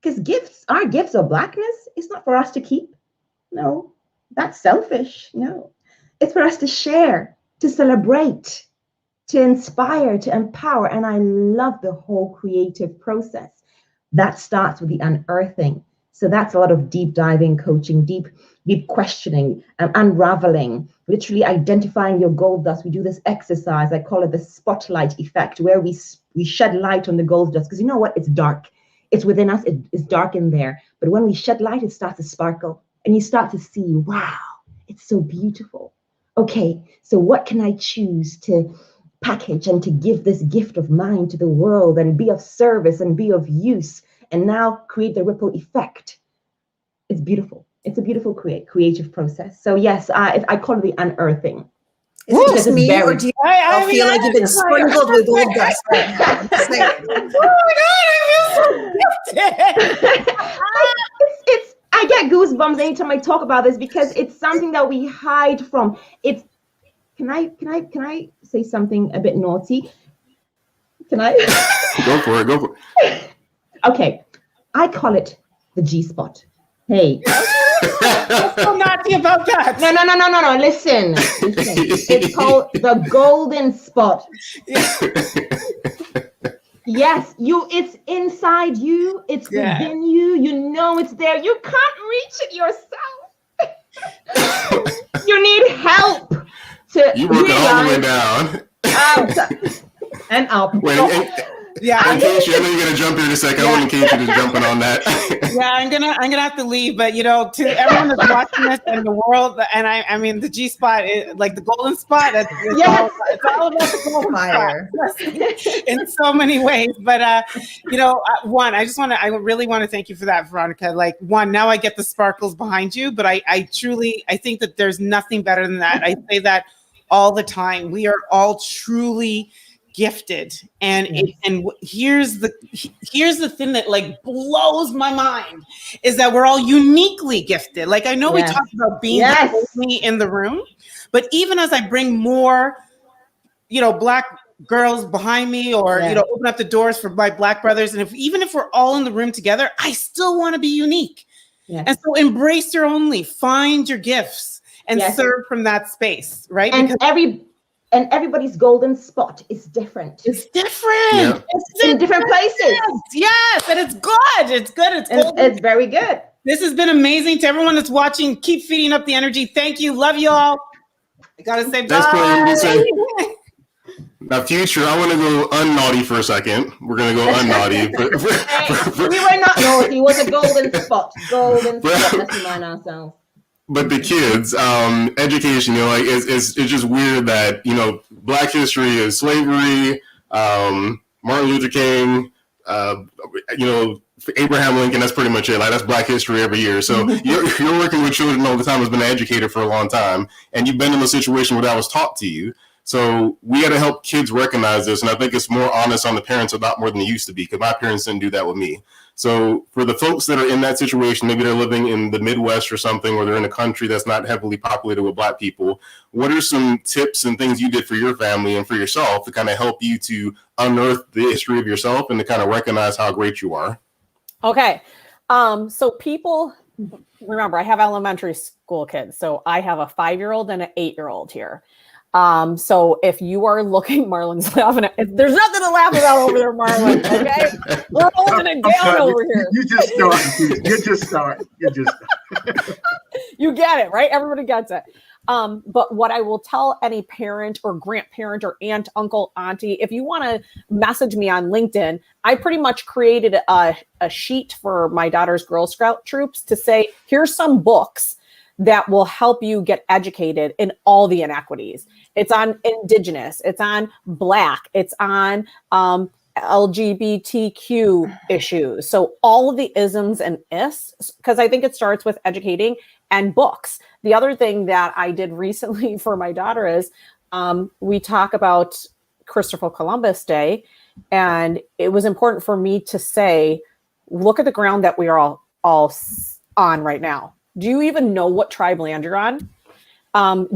Because our gifts of Blackness, is not for us to keep. No, that's selfish. No, it's for us to share, to celebrate. to inspire, to empower. And I love the whole creative process. That starts with the unearthing. So that's a lot of deep diving coaching, deep questioning, unraveling, literally identifying your gold dust. We do this exercise. I call it the spotlight effect, where we shed light on the gold dust. Because you know what? It's dark. It's within us. It's dark in there. But when we shed light, it starts to sparkle. And you start to see, wow, it's so beautiful. Okay, so what can I choose to package and to give this gift of mine to the world and be of service and be of use and now create the ripple effect? It's beautiful. It's a beautiful creative process. So yes, I call it the unearthing. Is it just me, or do you all feel like you've been sprinkled with gold dust right now? I'm just saying. Oh my God, I feel so gifted. I get goosebumps anytime I talk about this because it's something that we hide from. Can I say something a bit naughty? Can I? Go for it. Okay, I call it the G spot. Hey. What's so naughty about that? No. Listen. It's called the golden spot. Yes, it's inside you. It's within you. You know it's there. You can't reach it yourself. You need help to You work it all the way down. And up. Yeah. In case I know you're gonna jump in a second. I wouldn't case you just jumping on that. Yeah, I'm gonna have to leave, but to everyone that's watching this in the world, and I mean the G spot, like the golden spot, it's all about the golden fire in so many ways. But I really want to thank you for that, Veronica. Like, now I get the sparkles behind you, but I truly think that there's nothing better than that. I say that all the time. We are all truly gifted, and here's the thing that like blows my mind is that we're all uniquely gifted. Like, I know we talked about being the only in the room, but even as I bring more Black girls behind me, or open up the doors for my Black brothers, and even if we're all in the room together, I still want to be unique. And so embrace your only, find your gifts, and serve from that space, right? And everybody's golden spot is different. It's different. Yeah. It's in different places. Yes, and it's good. It's good. It's very good. This has been amazing. To everyone that's watching, keep feeding up the energy. Thank you. Love you all. I gotta say bye. Now, Future, I want to go unnaughty for a second. We're going to go unnaughty. We were not naughty. It was a golden spot. Golden spot. Let's remind ourselves. But the kids, education, it's just weird that, Black history is slavery, Martin Luther King, Abraham Lincoln, that's pretty much it. Like, that's Black history every year. So you're working with children all the time, has been an educator for a long time, and you've been in a situation where that was taught to you. So we got to help kids recognize this. And I think it's more honest on the parents a lot more than it used to be, because my parents didn't do that with me. So for the folks that are in that situation, maybe they're living in the Midwest or something, or they're in a country that's not heavily populated with Black people, what are some tips and things you did for your family and for yourself to kind of help you to unearth the history of yourself and to kind of recognize how great you are? Okay. So people, remember, I have elementary school kids. So I have a 5-year-old and an 8-year-old here. So if you are looking, Marlon's laughing at, there's nothing to laugh about over there, Marlon. Okay. We're holding it down over here. You just start. You get it, right? Everybody gets it. But what I will tell any parent or grandparent or aunt, uncle, auntie, if you want to message me on LinkedIn, I pretty much created a sheet for my daughter's Girl Scout troops to say, here's some books that will help you get educated in all the inequities. It's on Indigenous, it's on Black, it's on LGBTQ issues. So all of the isms and ists, because I think it starts with educating and books. The other thing that I did recently for my daughter is we talk about Christopher Columbus Day, and it was important for me to say, look at the ground that we are all on right now. Do you even know what tribe land you're on?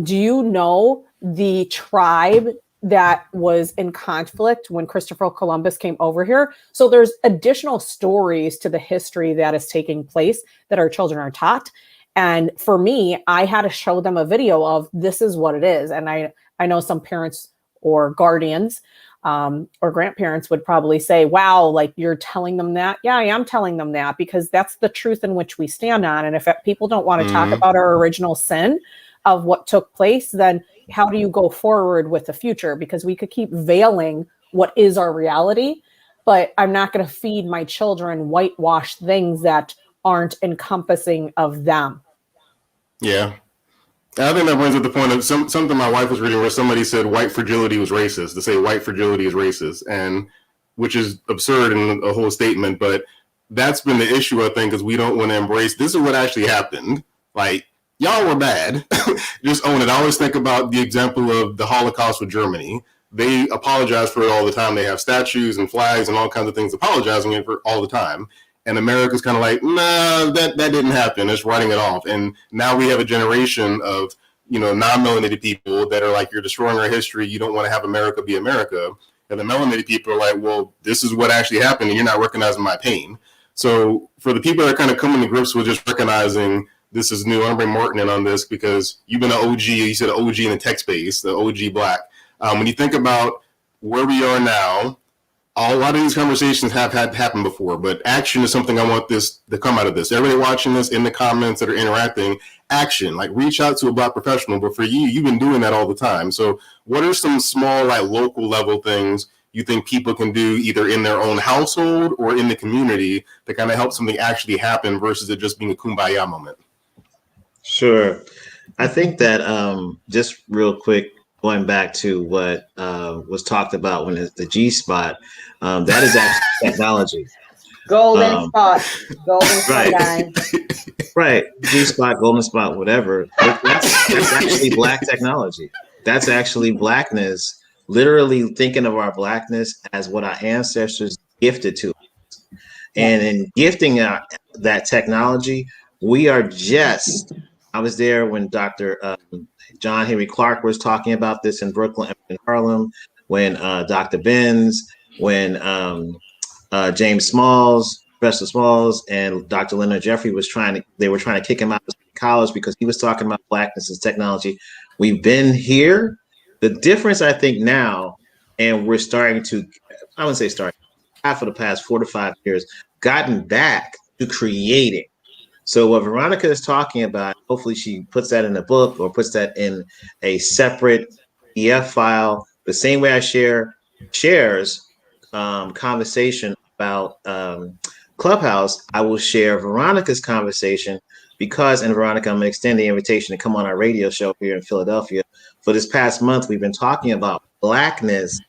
Do you know the tribe that was in conflict when Christopher Columbus came over here? So there's additional stories to the history that is taking place that our children are taught. And for me, I had to show them a video of this is what it is. And I know some parents or guardians or grandparents would probably say, wow, like you're telling them that. Yeah, I am telling them that because that's the truth in which we stand on. And if people don't want to talk about our original sin of what took place, then how do you go forward with the future? Because we could keep veiling what is our reality, but I'm not going to feed my children whitewashed things that aren't encompassing of them. Yeah. I think that brings up the point of something my wife was reading where somebody said white fragility was racist, to say white fragility is racist, and which is absurd in a whole statement. But that's been the issue, I think, is we don't want to embrace this is what actually happened. Like, y'all were bad. Just own it. I always think about the example of the Holocaust with Germany. They apologize for it all the time. They have statues and flags and all kinds of things apologizing for it all the time. And America's kind of like, nah, that didn't happen. It's writing it off. And now we have a generation of, non-melanated people that are like, you're destroying our history. You don't want to have America be America. And the melanated people are like, well, this is what actually happened, and you're not recognizing my pain. So for the people that are kind of coming to grips with just recognizing this is new, I'm going to bring Martin in on this because you've been an OG. You said OG in the tech space, the OG Black. When you think about where we are now, a lot of these conversations have happened before, but action is something I want this to come out of this. Everybody watching this in the comments that are interacting, action, like reach out to a Black professional. But for you, you've been doing that all the time. So what are some small, like local level things you think people can do either in their own household or in the community to kind of help something actually happen versus it just being a kumbaya moment? Sure. I think that just real quick, going back to what was talked about when it's the G spot, that is actually technology. Golden spot, right. guys. Right, G spot, golden spot, whatever. That's actually Black technology. That's actually Blackness. Literally thinking of our Blackness as what our ancestors gifted to us, and in gifting that technology, we are just. I was there when Dr. John Henry Clark was talking about this in Brooklyn and Harlem, when Dr. Benz, when James Smalls, Professor Smalls, and Dr. Leonard Jeffrey were trying to kick him out of college because he was talking about Blackness as technology. We've been here. The difference, I think, now, and we're starting to, I wouldn't say starting, half of the past 4 to 5 years, gotten back to creating. So what Veronica is talking about, hopefully she puts that in a book or puts that in a separate EF file, the same way I shares conversation about Clubhouse, I will share Veronica's conversation because, and Veronica, I'm going to extend the invitation to come on our radio show here in Philadelphia. For this past month, we've been talking about Blackness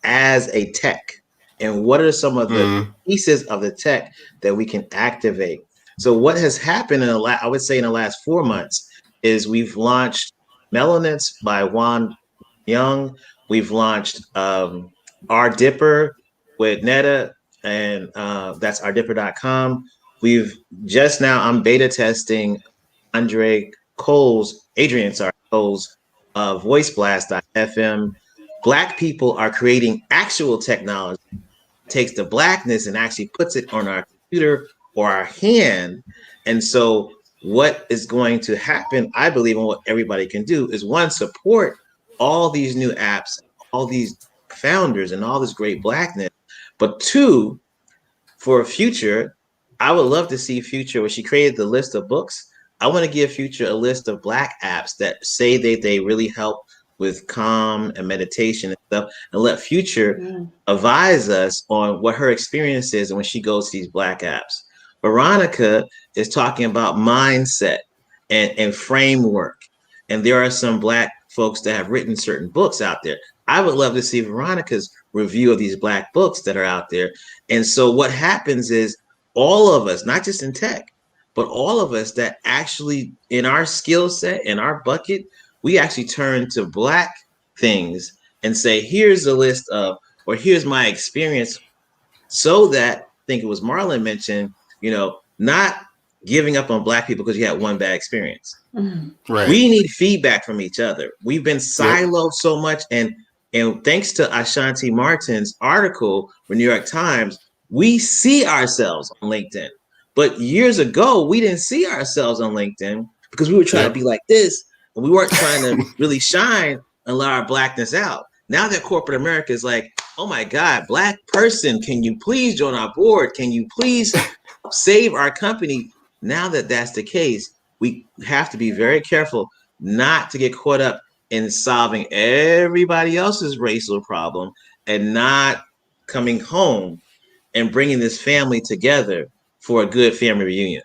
as a tech and what are some of the pieces of the tech that we can activate. So what has happened I would say in the last 4 months is we've launched Melanets by Juan Young. We've launched Our Dipper with Netta, and that's ourdipper.com. We've just now, I'm beta testing Adrian Cole's voiceblast.fm. Black people are creating actual technology, takes the Blackness and actually puts it on our computer or our hand. And so what is going to happen, I believe, and what everybody can do is one, support all these new apps, all these founders and all this great Blackness. But two, for Future, I would love to see Future, when she created the list of books, I want to give Future a list of Black apps that say that they really help with calm and meditation and stuff, and let Future advise us on what her experience is when she goes to these Black apps. Veronica is talking about mindset and framework. And there are some Black folks that have written certain books out there. I would love to see Veronica's review of these Black books that are out there. And so what happens is all of us, not just in tech, but all of us that actually in our skill set, in our bucket, we actually turn to Black things and say, here's a list of, or here's my experience, so that, I think it was Marlon mentioned, not giving up on Black people because you had one bad experience. Right. We need feedback from each other. We've been siloed so much. And thanks to Ashanti Martin's article for New York Times, we see ourselves on LinkedIn. But years ago, we didn't see ourselves on LinkedIn because we were trying to be like this. And we weren't trying to really shine and let our Blackness out. Now that corporate America is like, oh my God, Black person, can you please join our board? Can you please save our company? Now that that's the case, we have to be very careful not to get caught up in solving everybody else's racial problem and not coming home and bringing this family together for a good family reunion.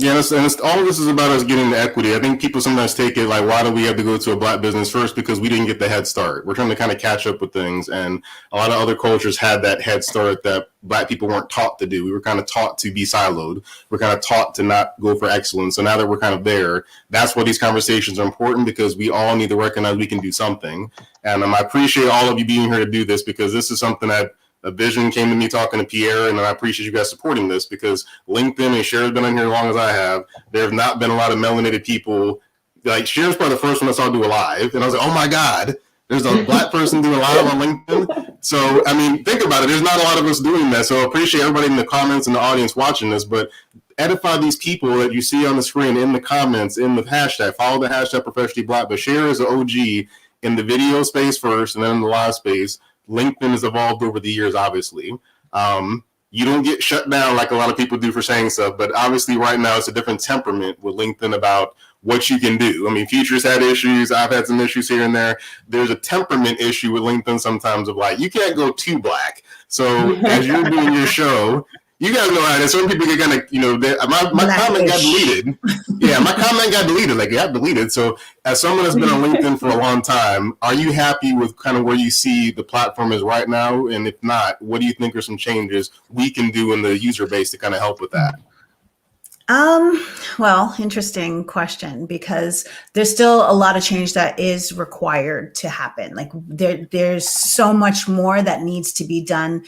Yeah, and all of this is about us getting the equity. I think people sometimes take it like, why do we have to go to a Black business first? Because we didn't get the head start. We're trying to kind of catch up with things. And a lot of other cultures had that head start that Black people weren't taught to do. We were kind of taught to be siloed. We're kind of taught to not go for excellence. So now that we're kind of there, that's why these conversations are important, because we all need to recognize we can do something. And I appreciate all of you being here to do this, because this is something that a vision came to me talking to Pierre, and I appreciate you guys supporting this, because LinkedIn, and Cher's been on here as long as I have, there have not been a lot of melanated people. Like, Cher's probably the first one I saw do a live, and I was like, oh my God, there's a Black person doing live on LinkedIn. So, I mean, think about it. There's not a lot of us doing that. So I appreciate everybody in the comments and the audience watching this, but edify these people that you see on the screen, in the comments, in the hashtag, follow the hashtag Professionally Black, but Cher is an OG in the video space first, and then in the live space. LinkedIn has evolved over the years, obviously. You don't get shut down like a lot of people do for saying stuff, but obviously right now it's a different temperament with LinkedIn about what you can do. I mean, Future's had issues. I've had some issues here and there. There's a temperament issue with LinkedIn sometimes of like, you can't go too Black. So as you're doing your show, you guys know how it is. Some people get kind of, you know, my comment got deleted. Yeah, my comment got deleted. Like, it got deleted. So as someone that's been on LinkedIn for a long time, are you happy with kind of where you see the platform is right now? And if not, what do you think are some changes we can do in the user base to kind of help with that? Well, interesting question, because there's still a lot of change that is required to happen. Like there's so much more that needs to be done.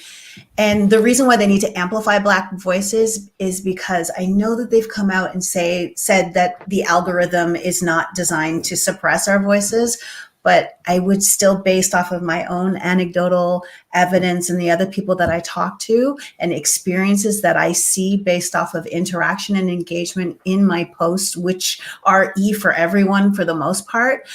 And the reason why they need to amplify Black voices is because I know that they've come out and said that the algorithm is not designed to suppress our voices. But I would still, based off of my own anecdotal evidence and the other people that I talk to and experiences that I see based off of interaction and engagement in my posts, which are E for everyone for the most part,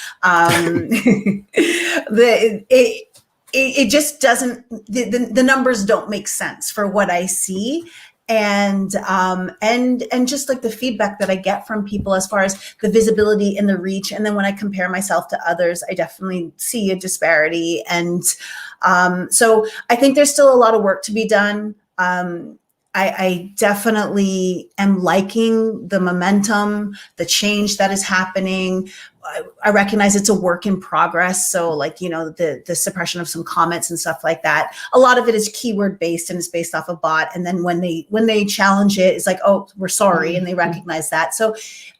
it just doesn't, the numbers don't make sense for what I see. And just like the feedback that I get from people as far as the visibility and the reach. And then when I compare myself to others, I definitely see a disparity. And so I think there's still a lot of work to be done. I definitely am liking the momentum, the change that is happening. I recognize it's a work in progress. So like, you know, the suppression of some comments and stuff like that. A lot of it is keyword based and it's based off a bot. And then when they challenge it, it's like, oh, we're sorry. And they recognize that. So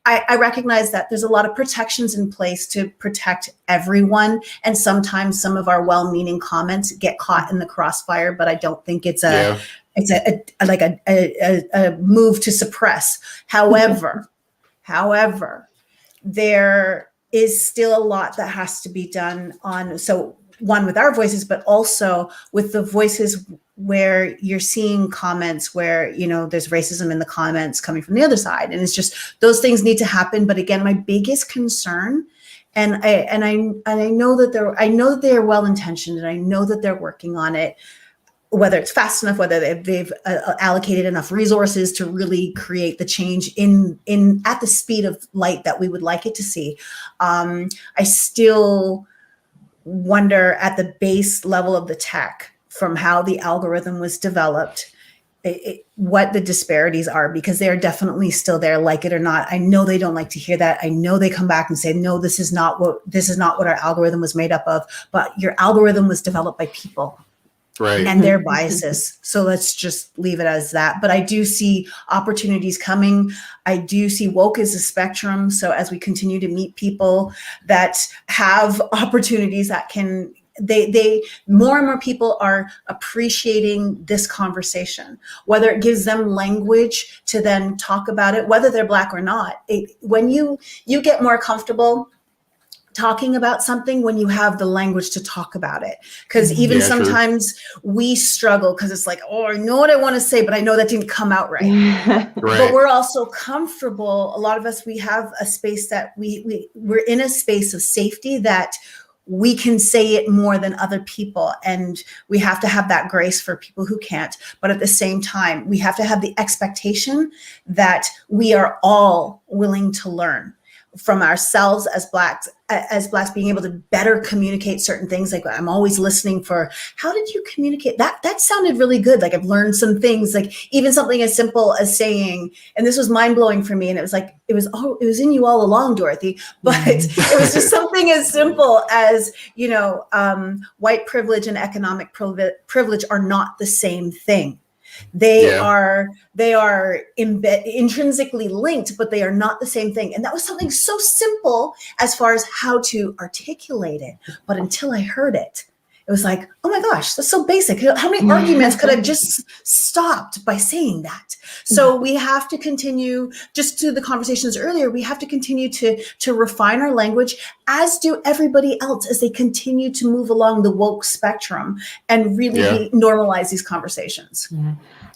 I recognize that there's a lot of protections in place to protect everyone. And sometimes some of our well-meaning comments get caught in the crossfire, but I don't think it's a move to suppress. However, there is still a lot that has to be done on, so one with our voices, but also with the voices where you're seeing comments where, you know, there's racism in the comments coming from the other side. And it's just, those things need to happen. But again, my biggest concern, and I know that they're well-intentioned, and I know that they're working on it, whether it's fast enough, whether they've allocated enough resources to really create the change in at the speed of light that we would like it to see. I still wonder at the base level of the tech, from how the algorithm was developed, what the disparities are, because they're definitely still there, like it or not. I know they don't like to hear that. I know they come back and say, no, this is not what our algorithm was made up of, but your algorithm was developed by people. Right. And their biases. So let's just leave it as that. But I do see opportunities coming. I do see woke as a spectrum. So as we continue to meet people that have opportunities that can, they more and more people are appreciating this conversation, whether it gives them language to then talk about it, whether they're Black or not. When you get more comfortable talking about something when you have the language to talk about it. Because even sometimes we struggle because it's like, oh, I know what I want to say, but I know that didn't come out right. But we're also comfortable. A lot of us, we have a space that we're in a space of safety that we can say it more than other people, and we have to have that grace for people who can't. But at the same time, we have to have the expectation that we are all willing to learn from ourselves as Blacks, being able to better communicate certain things. Like, I'm always listening for, how did you communicate that? That sounded really good. Like, I've learned some things, like even something as simple as saying, and this was mind blowing for me. And it was like, it was in you all along, Dorothy, but it was just something as simple as, white privilege and economic privilege are not the same thing. They are intrinsically linked, but they are not the same thing. And that was something so simple as far as how to articulate it. But until I heard it, it was like, oh my gosh, that's so basic. How many arguments could I just stopped by saying that? So we have to continue, just to the conversations earlier, we have to continue to refine our language, as do everybody else, as they continue to move along the woke spectrum and really normalize these conversations.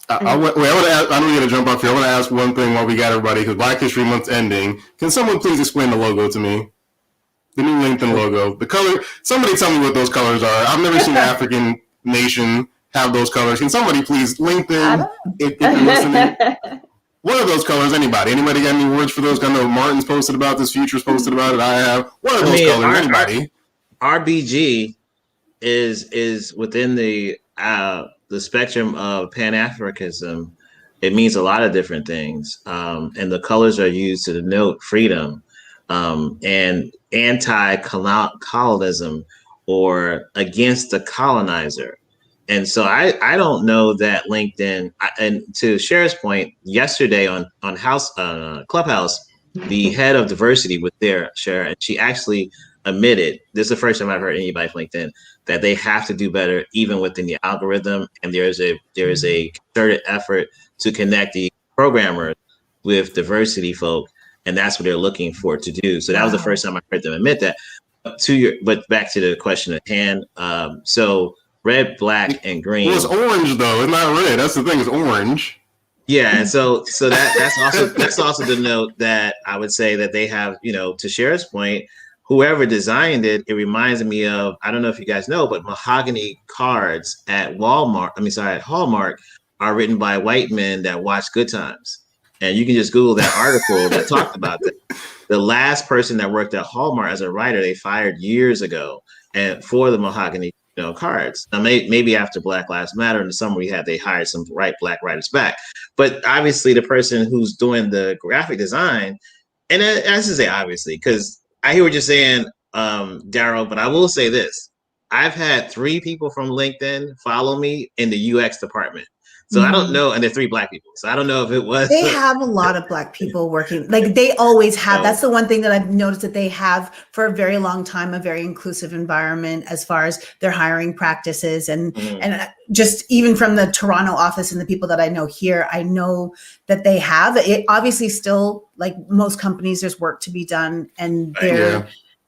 I want to ask, I know you're going to jump off here. I want to ask one thing while we got everybody, because Black History Month's ending. Can someone please explain the logo to me? The new LinkedIn logo. The color, somebody tell me what those colors are. I've never seen an African nation have those colors. Can somebody please, LinkedIn, if you're listening, what are those colors? Anybody got any words for those? I know Martin's posted about this, Future's posted about it, I have. What are those colors? Anybody? RBG is within the spectrum of Pan-Africanism. It means a lot of different things. And the colors are used to denote freedom and anti-colonialism or against the colonizer. And so I don't know that LinkedIn, and to Cher's point, yesterday on Clubhouse, the head of diversity was there, Cher, and she actually admitted, this is the first time I've heard anybody from LinkedIn, that they have to do better even within the algorithm. And there is a concerted effort to connect the programmers with diversity folk. And that's what they're looking for to do. So that was the first time I heard them admit that. But back to the question at hand. So red, black, and green. Well, it's orange though. It's not red. That's the thing. It's orange. Yeah, and so that's also the note that I would say that they have. To Cher's point, whoever designed it, it reminds me of, I don't know if you guys know, but mahogany cards at Hallmark are written by white men that watch Good Times. And you can just Google that article that talked about that. The last person that worked at Hallmark as a writer, they fired years ago, and for the mahogany cards. Now, maybe after Black Lives Matter in the summer they hired some Black writers back. But obviously, the person who's doing the graphic design, and I should say obviously, because I hear what you're saying, Daryl, but I will say this. I've had 3 people from LinkedIn follow me in the UX department. So I don't know, and they're 3 Black people. So I don't know if it was. They have a lot of Black people working. Like they always have. That's the one thing that I've noticed, that they have for a very long time, a very inclusive environment as far as their hiring practices. And just even from the Toronto office and the people that I know here, I know that they have it. Obviously still, like most companies, there's work to be done. And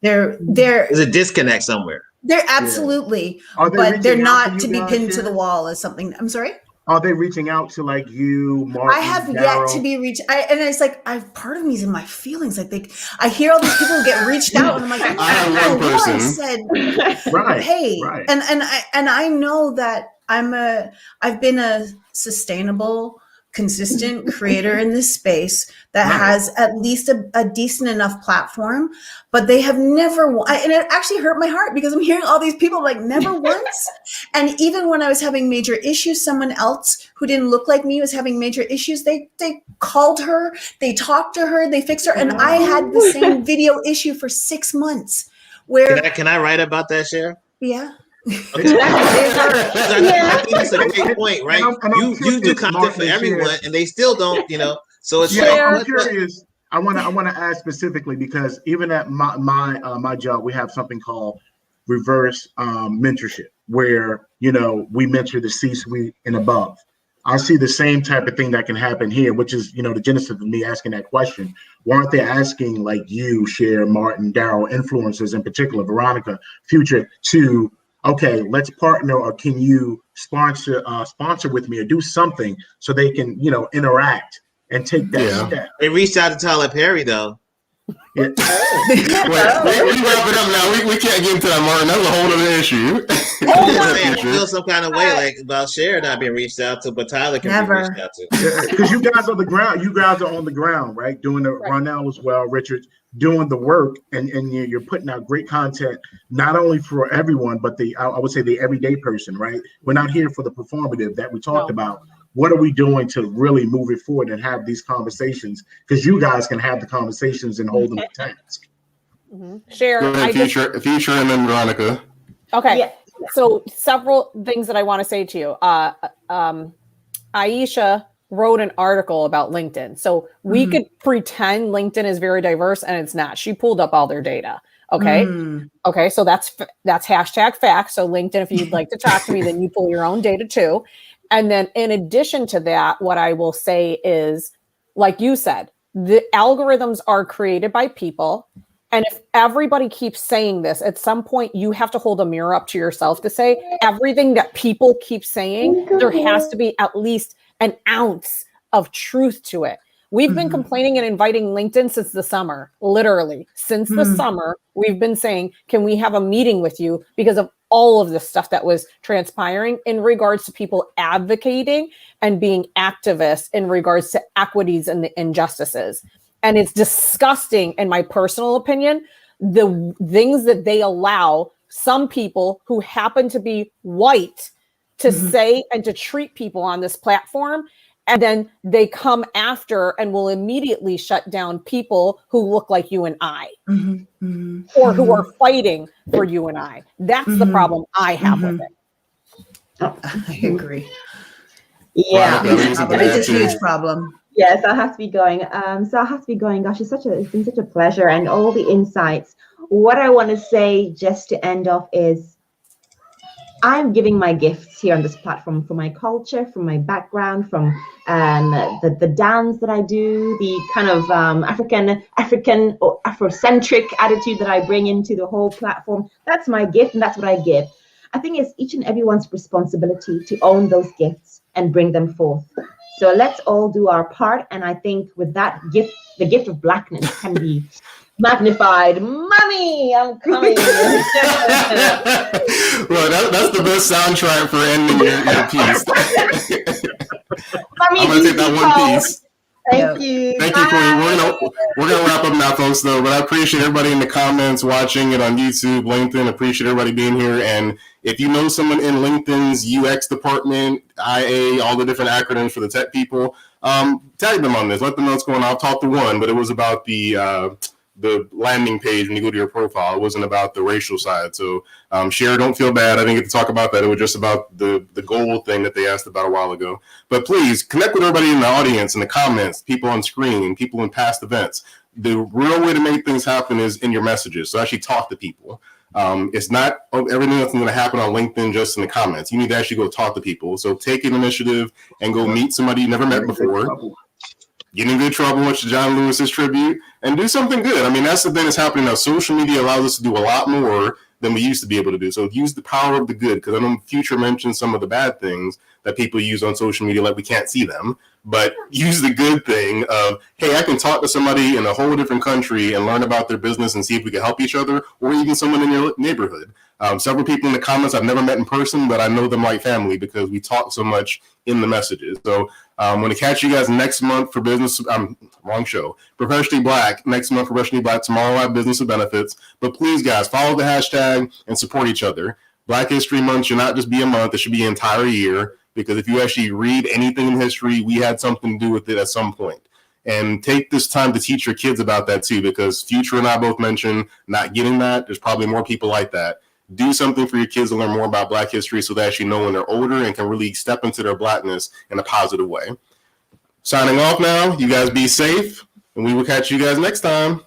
there's a disconnect somewhere. They're absolutely, but they're not to be pinned to the wall as something. I'm sorry? Are they reaching out to like you, Martin? I have yet to be reached. And it's like, part of me is in my feelings. Like I hear all these people get reached out, and I'm like, I said, hey, right. And I know that I've been a sustainable, consistent creator in this space that has at least a decent enough platform, but they have never, and it actually hurt my heart because I'm hearing all these people like never once. And even when I was having major issues, someone else who didn't look like me was having major issues. They called her, they talked to her, they fixed her. And I had the same video issue for 6 months where. Can I write about that, Cher? Yeah. Okay. I think it's a great point, right? You do content for everyone, and they still don't, So it's I'm curious. I want to ask specifically because even at my job, we have something called reverse mentorship, where we mentor the C-suite and above. I see the same type of thing that can happen here, which is the genesis of me asking that question. Why aren't they asking like you, Cher, Martin, Daryl, influencers in particular, Veronica, Future, to okay, let's partner, or can you sponsor with me or do something so they can, interact and take that step. They reached out to Tyler Perry though. Yeah. Wait, we wrap it up now. We can't get into that, Martin. That's a whole other issue. I feel some kind of way like about Cher not being reached out to, but Tyler can be reached out to. Because you guys are the ground. You guys are on the ground, right? Doing the Ronell as well, Richard, doing the work, and you're putting out great content, not only for everyone, but I would say the everyday person, right? We're not here for the performative that we talked about. What are we doing to really move it forward and have these conversations? Because you guys can have the conversations and hold them to task. Share. Future and then Veronica. Okay. Yeah. So several things that I want to say to you. Aisha wrote an article about LinkedIn. So we could pretend LinkedIn is very diverse and it's not. She pulled up all their data. Okay. Okay. So that's hashtag fact. So LinkedIn, if you'd like to talk to me, then you pull your own data too. And then in addition to that, what I will say is, like you said, the algorithms are created by people. And if everybody keeps saying this, at some point you have to hold a mirror up to yourself to say everything that people keep saying, there has to be at least an ounce of truth to it. We've been complaining and inviting LinkedIn since the summer, literally since the summer. We've been saying, can we have a meeting with you because of all of the stuff that was transpiring in regards to people advocating and being activists in regards to equities and the injustices. And it's disgusting, in my personal opinion, the things that they allow some people who happen to be white to say and to treat people on this platform. And then they come after and will immediately shut down people who look like you and I, or who are fighting for you and I. That's the problem I have with it. I agree. Yeah, it's a huge problem. Yes, I have to be going. Gosh, it's been such a pleasure, and all the insights. What I want to say, just to end off, is I'm giving my gifts here on this platform for my culture, from my background, from the dance that I do, the kind of African or Afrocentric attitude that I bring into the whole platform. That's my gift, and that's what I give. I think it's each and everyone's responsibility to own those gifts and bring them forth. So let's all do our part. And I think with that gift, the gift of blackness can be magnified. Mommy, I'm coming. Well, that's the best soundtrack for ending your piece. Mommy, I'm going to take that one piece. Thank you. Thank you, Queen. We're gonna wrap up now, folks, though. But I appreciate everybody in the comments, watching it on YouTube, LinkedIn. Appreciate everybody being here. And if you know someone in LinkedIn's UX department, IA, all the different acronyms for the tech people, tag them on this. Let them know what's going on. I've talked to one, but it was about the landing page when you go to your profile. It wasn't about the racial side. So Cher, don't feel bad. I didn't get to talk about that. It was just about the goal thing that they asked about a while ago. But please connect with everybody in the audience, in the comments, people on screen, people in past events. The real way to make things happen is in your messages. So actually talk to people. It's not everything that's going to happen on LinkedIn just in the comments. You need to actually go talk to people. So take an initiative and go meet somebody you never met before. Get in good trouble, watch John Lewis's tribute, and do something good. I mean, that's the thing that's happening now. Social media allows us to do a lot more than we used to be able to do. So use the power of the good, because I know Future mentioned some of the bad things that people use on social media, like we can't see them, but use the good thing of, hey, I can talk to somebody in a whole different country and learn about their business and see if we can help each other, or even someone in your neighborhood. Several people in the comments I've never met in person, but I know them like family because we talk so much in the messages. So I'm going to catch you guys next month for business. Wrong show. Professionally Black. Next month, Professionally Black. Tomorrow, I have business and benefits. But please, guys, follow the hashtag and support each other. Black History Month should not just be a month. It should be an entire year, because if you actually read anything in history, we had something to do with it at some point. And take this time to teach your kids about that too, because Future and I both mentioned not getting that. There's probably more people like that. Do something for your kids to learn more about Black history so they actually know when they're older and can really step into their Blackness in a positive way. Signing off now. You guys be safe, and we will catch you guys next time.